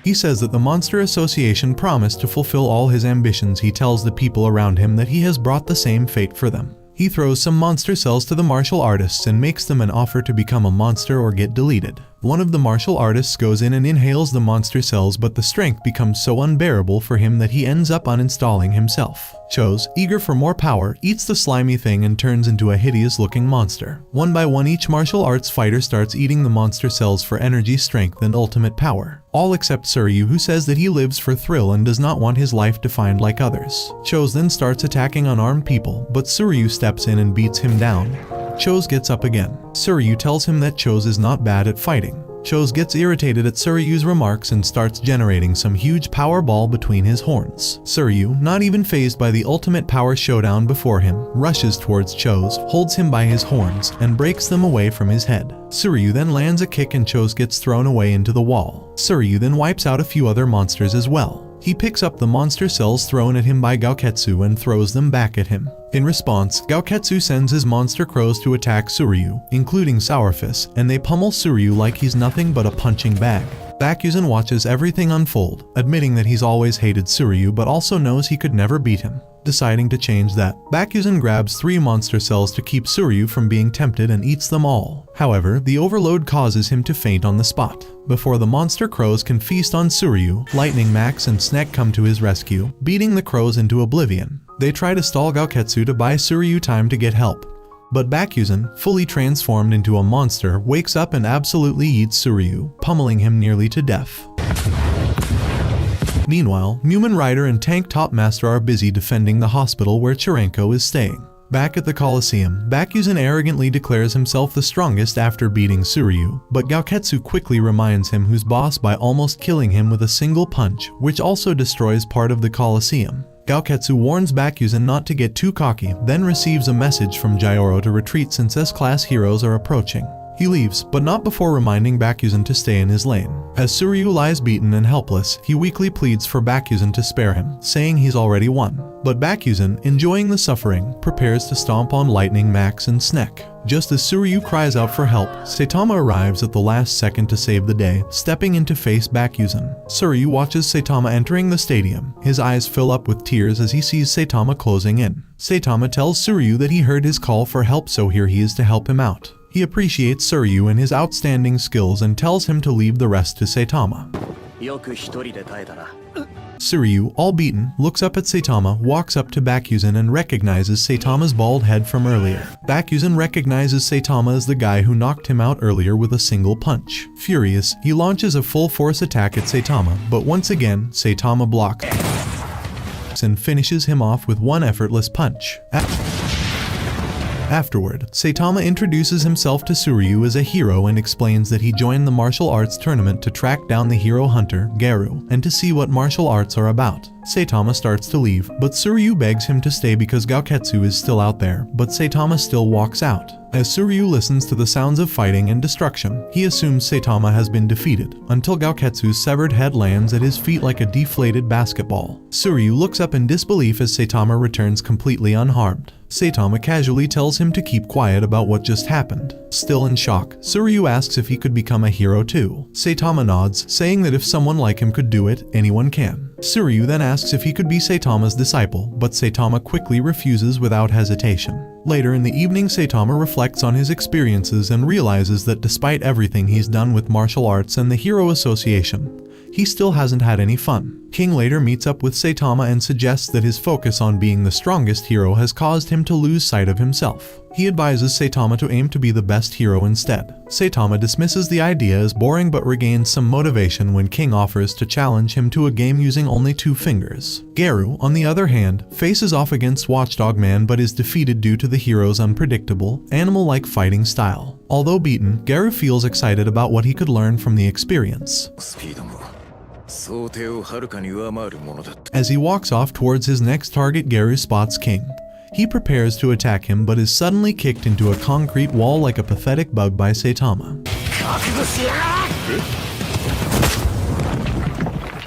He says that the Monster Association promised to fulfill all his ambitions. He tells the people around him that he has brought the same fate for them. He throws some monster cells to the martial artists and makes them an offer to become a monster or get deleted. One of the martial artists goes in and inhales the monster cells, but the strength becomes so unbearable for him that he ends up uninstalling himself. Chose, eager for more power, eats the slimy thing and turns into a hideous-looking monster. One by one, each martial arts fighter starts eating the monster cells for energy, strength, and ultimate power. All except Suryu, who says that he lives for thrill and does not want his life defined like others. Chose then starts attacking unarmed people, but Suryu steps in and beats him down. Chose gets up again. Suryu tells him that Chose is not bad at fighting. Chose gets irritated at Suryu's remarks and starts generating some huge power ball between his horns. Suryu, not even fazed by the ultimate power showdown before him, rushes towards Chose, holds him by his horns, and breaks them away from his head. Suryu then lands a kick and Chose gets thrown away into the wall. Suryu then wipes out a few other monsters as well. He picks up the monster cells thrown at him by Gaoketsu and throws them back at him. In response, Gaoketsu sends his monster crows to attack Suryu, including Sourfist, and they pummel Suryu like he's nothing but a punching bag. Bakuzen watches everything unfold, admitting that he's always hated Suryu but also knows he could never beat him. Deciding to change that, Bakuzen grabs 3 monster cells to keep Suryu from being tempted and eats them all. However, the overload causes him to faint on the spot. Before the monster crows can feast on Suryu, Lightning Max and Snek come to his rescue, beating the crows into oblivion. They try to stall Gaoketsu to buy Suryu time to get help. But Bakuzen, fully transformed into a monster, wakes up and absolutely eats Suryu, pummeling him nearly to death. Meanwhile, Mumen Rider and Tank Top Master are busy defending the hospital where Chirenko is staying. Back at the Colosseum, Bakuzen arrogantly declares himself the strongest after beating Suryu, but Gaoketsu quickly reminds him who's boss by almost killing him with a single punch, which also destroys part of the Colosseum. Gaoketsu warns Bakuzen not to get too cocky, then receives a message from Gyoro to retreat since S-class heroes are approaching. He leaves, but not before reminding Bakuzen to stay in his lane. As Suryu lies beaten and helpless, he weakly pleads for Bakuzen to spare him, saying he's already won. But Bakuzen, enjoying the suffering, prepares to stomp on Lightning Max and Snek. Just as Suryu cries out for help, Saitama arrives at the last second to save the day, stepping in to face Bakuzen. Suryu watches Saitama entering the stadium. His eyes fill up with tears as he sees Saitama closing in. Saitama tells Suryu that he heard his call for help, so here he is to help him out. He appreciates Suryu and his outstanding skills and tells him to leave the rest to Saitama. Suryu, all beaten, looks up at Saitama, walks up to Bakuzen and recognizes Saitama's bald head from earlier. Bakuzen recognizes Saitama as the guy who knocked him out earlier with a single punch. Furious, he launches a full-force attack at Saitama, but once again, Saitama blocks and finishes him off with one effortless punch. Afterward, Saitama introduces himself to Suryu as a hero and explains that he joined the martial arts tournament to track down the hero hunter, Garu, and to see what martial arts are about. Saitama starts to leave, but Suryu begs him to stay because Gaoketsu is still out there, but Saitama still walks out. As Suryu listens to the sounds of fighting and destruction, he assumes Saitama has been defeated, until Gaoketsu's severed head lands at his feet like a deflated basketball. Suryu looks up in disbelief as Saitama returns completely unharmed. Saitama casually tells him to keep quiet about what just happened. Still in shock, Suryu asks if he could become a hero too. Saitama nods, saying that if someone like him could do it, anyone can. Suryu then asks if he could be Saitama's disciple, but Saitama quickly refuses without hesitation. Later in the evening, Saitama reflects on his experiences and realizes that despite everything he's done with martial arts and the Hero Association, he still hasn't had any fun. King later meets up with Saitama and suggests that his focus on being the strongest hero has caused him to lose sight of himself. He advises Saitama to aim to be the best hero instead. Saitama dismisses the idea as boring but regains some motivation when King offers to challenge him to a game using only 2 fingers. Garu, on the other hand, faces off against Watchdog Man but is defeated due to the hero's unpredictable, animal-like fighting style. Although beaten, Garu feels excited about what he could learn from the experience. As he walks off towards his next target, Garu spots King. He prepares to attack him but is suddenly kicked into a concrete wall like a pathetic bug by Saitama.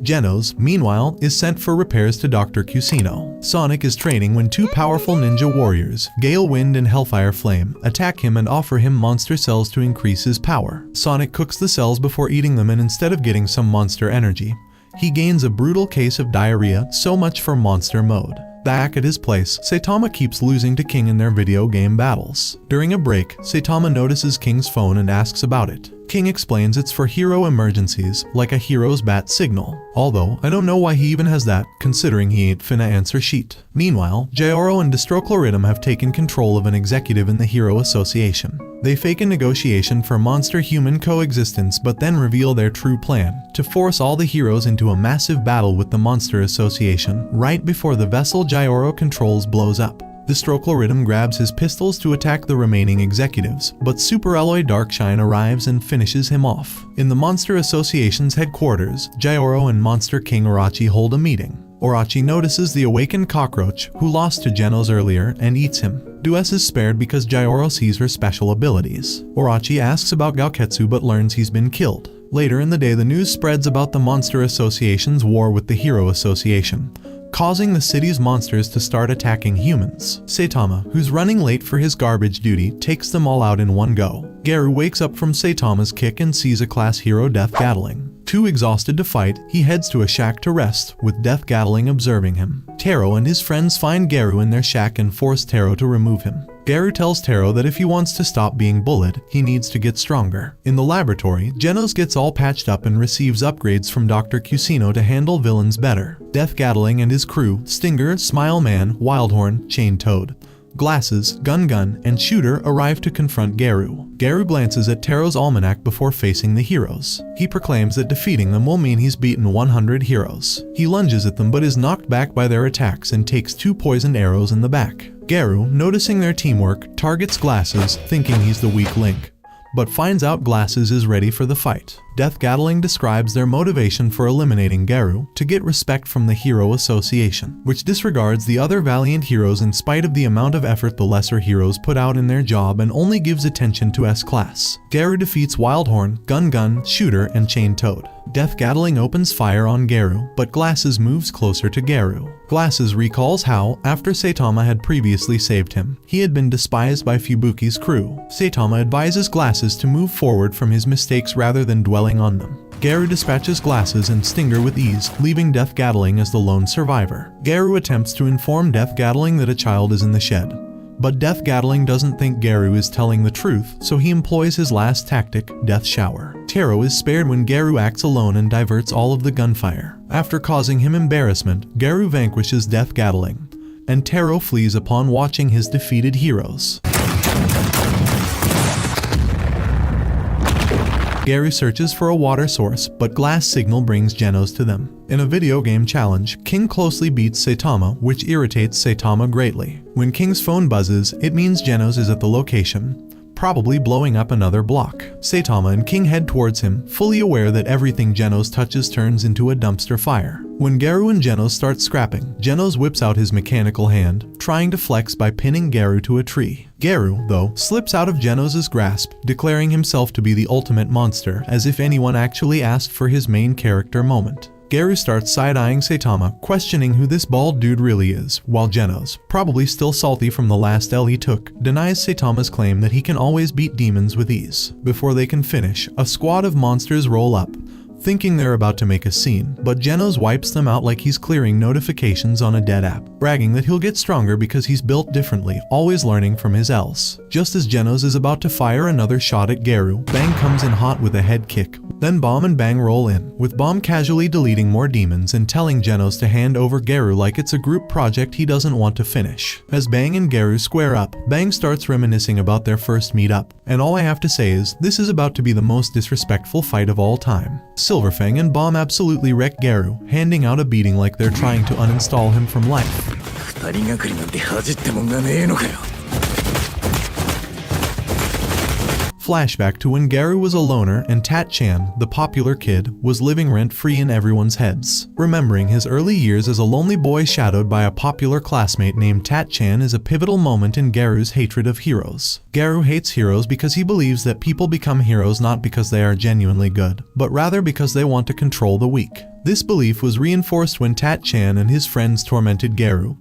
Genos, meanwhile, is sent for repairs to Dr. Cusino. Sonic is training when 2 powerful ninja warriors, Gale Wind and Hellfire Flame, attack him and offer him monster cells to increase his power. Sonic cooks the cells before eating them, and instead of getting some monster energy, he gains a brutal case of diarrhea. So much for monster mode. Back at his place, Saitama keeps losing to King in their video game battles. During a break, Saitama notices King's phone and asks about it. King explains it's for hero emergencies, like a hero's bat signal. Although, I don't know why he even has that, considering he ain't finna answer sheet. Meanwhile, Gyoro and Destrochloritum have taken control of an executive in the Hero Association. They fake a negotiation for monster-human coexistence but then reveal their true plan, to force all the heroes into a massive battle with the Monster Association, right before the vessel Gyoro controls blows up. Destrochloritum grabs his pistols to attack the remaining executives, but Super Alloy Darkshine arrives and finishes him off. In the Monster Association's headquarters, Gyoro and Monster King Orochi hold a meeting. Orochi notices the awakened cockroach, who lost to Genos earlier, and eats him. Duess is spared because Gyoro sees her special abilities. Orochi asks about Gaoketsu but learns he's been killed. Later in the day, the news spreads about the Monster Association's war with the Hero Association, causing the city's monsters to start attacking humans. Saitama, who's running late for his garbage duty, takes them all out in one go. Garu wakes up from Saitama's kick and sees a class hero Death Gatling. Too exhausted to fight, he heads to a shack to rest, with Death Gatling observing him. Taro and his friends find Garu in their shack and force Taro to remove him. Garu tells Taro that if he wants to stop being bullied, he needs to get stronger. In the laboratory, Genos gets all patched up and receives upgrades from Dr. Cusino to handle villains better. Death Gatling and his crew, Stinger, Smile Man, Wildhorn, Chain Toad, Glasses, Gun, and Shooter, arrive to confront Garu. Garu glances at Taro's almanac before facing the heroes. He proclaims that defeating them will mean he's beaten 100 heroes. He lunges at them but is knocked back by their attacks and takes 2 poisoned arrows in the back. Garu, noticing their teamwork, targets Glasses, thinking he's the weak link, but finds out Glasses is ready for the fight. Death Gatling describes their motivation for eliminating Garu: to get respect from the Hero Association, which disregards the other valiant heroes in spite of the amount of effort the lesser heroes put out in their job and only gives attention to S-Class. Garu defeats Wildhorn, Gun, Shooter, and Chain Toad. Death Gatling opens fire on Garu, but Glasses moves closer to Garu. Glasses recalls how, after Saitama had previously saved him, he had been despised by Fubuki's crew. Saitama advises Glasses to move forward from his mistakes rather than dwelling on them. Garu dispatches Glasses and Stinger with ease, leaving Death Gatling as the lone survivor. Garu attempts to inform Death Gatling that a child is in the shed, but Death Gatling doesn't think Garu is telling the truth, so he employs his last tactic, Death Shower. Taro is spared when Garu acts alone and diverts all of the gunfire. After causing him embarrassment, Garu vanquishes Death Gatling, and Taro flees upon watching his defeated heroes. Garu searches for a water source, but glass signal brings Genos to them. In a video game challenge, King closely beats Saitama, which irritates Saitama greatly. When King's phone buzzes, it means Genos is at the location, probably blowing up another block. Saitama and King head towards him, fully aware that everything Genos touches turns into a dumpster fire. When Garu and Genos start scrapping, Genos whips out his mechanical hand, trying to flex by pinning Garu to a tree. Garu, though, slips out of Genos' grasp, declaring himself to be the ultimate monster, as if anyone actually asked for his main character moment. Garu starts side-eyeing Saitama, questioning who this bald dude really is, while Genos, probably still salty from the last L he took, denies Saitama's claim that he can always beat demons with ease. Before they can finish, a squad of monsters roll up, thinking they're about to make a scene, but Genos wipes them out like he's clearing notifications on a dead app, bragging that he'll get stronger because he's built differently, always learning from his L's. Just as Genos is about to fire another shot at Garu, Bang comes in hot with a head kick. Then Bomb and Bang roll in, with Bomb casually deleting more demons and telling Genos to hand over Garu like it's a group project he doesn't want to finish. As Bang and Garu square up, Bang starts reminiscing about their first meet-up, and all I have to say is, this is about to be the most disrespectful fight of all time. Silverfang and Bomb absolutely wreck Garu, handing out a beating like they're trying to uninstall him from life. Flashback to when Garu was a loner and Tat-chan, the popular kid, was living rent-free in everyone's heads. Remembering his early years as a lonely boy shadowed by a popular classmate named Tat-chan is a pivotal moment in Garu's hatred of heroes. Garu hates heroes because he believes that people become heroes not because they are genuinely good, but rather because they want to control the weak. This belief was reinforced when Tat-chan and his friends tormented Garu,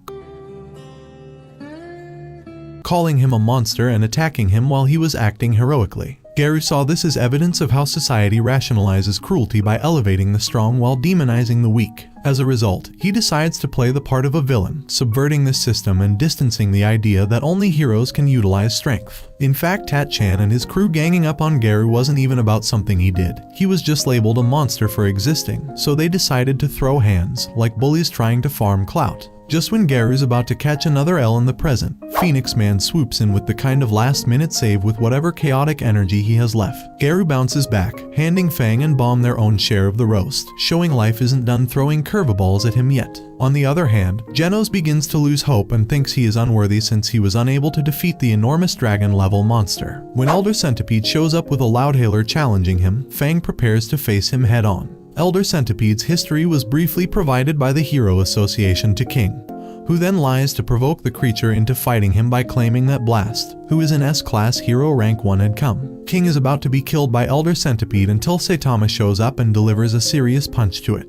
calling him a monster and attacking him while he was acting heroically. Garu saw this as evidence of how society rationalizes cruelty by elevating the strong while demonizing the weak. As a result, he decides to play the part of a villain, subverting this system and distancing the idea that only heroes can utilize strength. In fact, Tat-chan and his crew ganging up on Garu wasn't even about something he did. He was just labeled a monster for existing, so they decided to throw hands, like bullies trying to farm clout. Just when Garu's about to catch another L in the present, Phoenix Man swoops in with the kind of last-minute save with whatever chaotic energy he has left. Garu bounces back, handing Fang and Bomb their own share of the roast, showing life isn't done throwing curveballs at him yet. On the other hand, Genos begins to lose hope and thinks he is unworthy since he was unable to defeat the enormous dragon-level monster. When Elder Centipede shows up with a loudhailer challenging him, Fang prepares to face him head-on. Elder Centipede's history was briefly provided by the Hero Association to King, who then lies to provoke the creature into fighting him by claiming that Blast, who is an S-Class hero rank 1, had come. King is about to be killed by Elder Centipede until Saitama shows up and delivers a serious punch to it.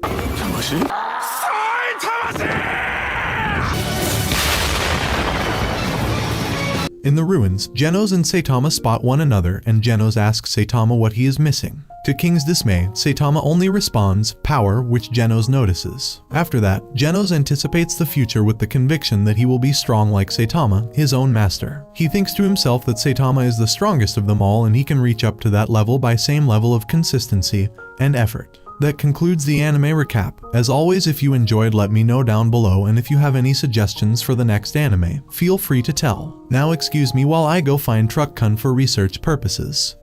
In the ruins, Genos and Saitama spot one another and Genos asks Saitama what he is missing. To King's dismay, Saitama only responds, power, which Genos notices. After that, Genos anticipates the future with the conviction that he will be strong like Saitama, his own master. He thinks to himself that Saitama is the strongest of them all and he can reach up to that level by same level of consistency and effort. That concludes the anime recap. As always, if you enjoyed, let me know down below, and if you have any suggestions for the next anime, feel free to tell. Now excuse me while I go find Truck Kun for research purposes.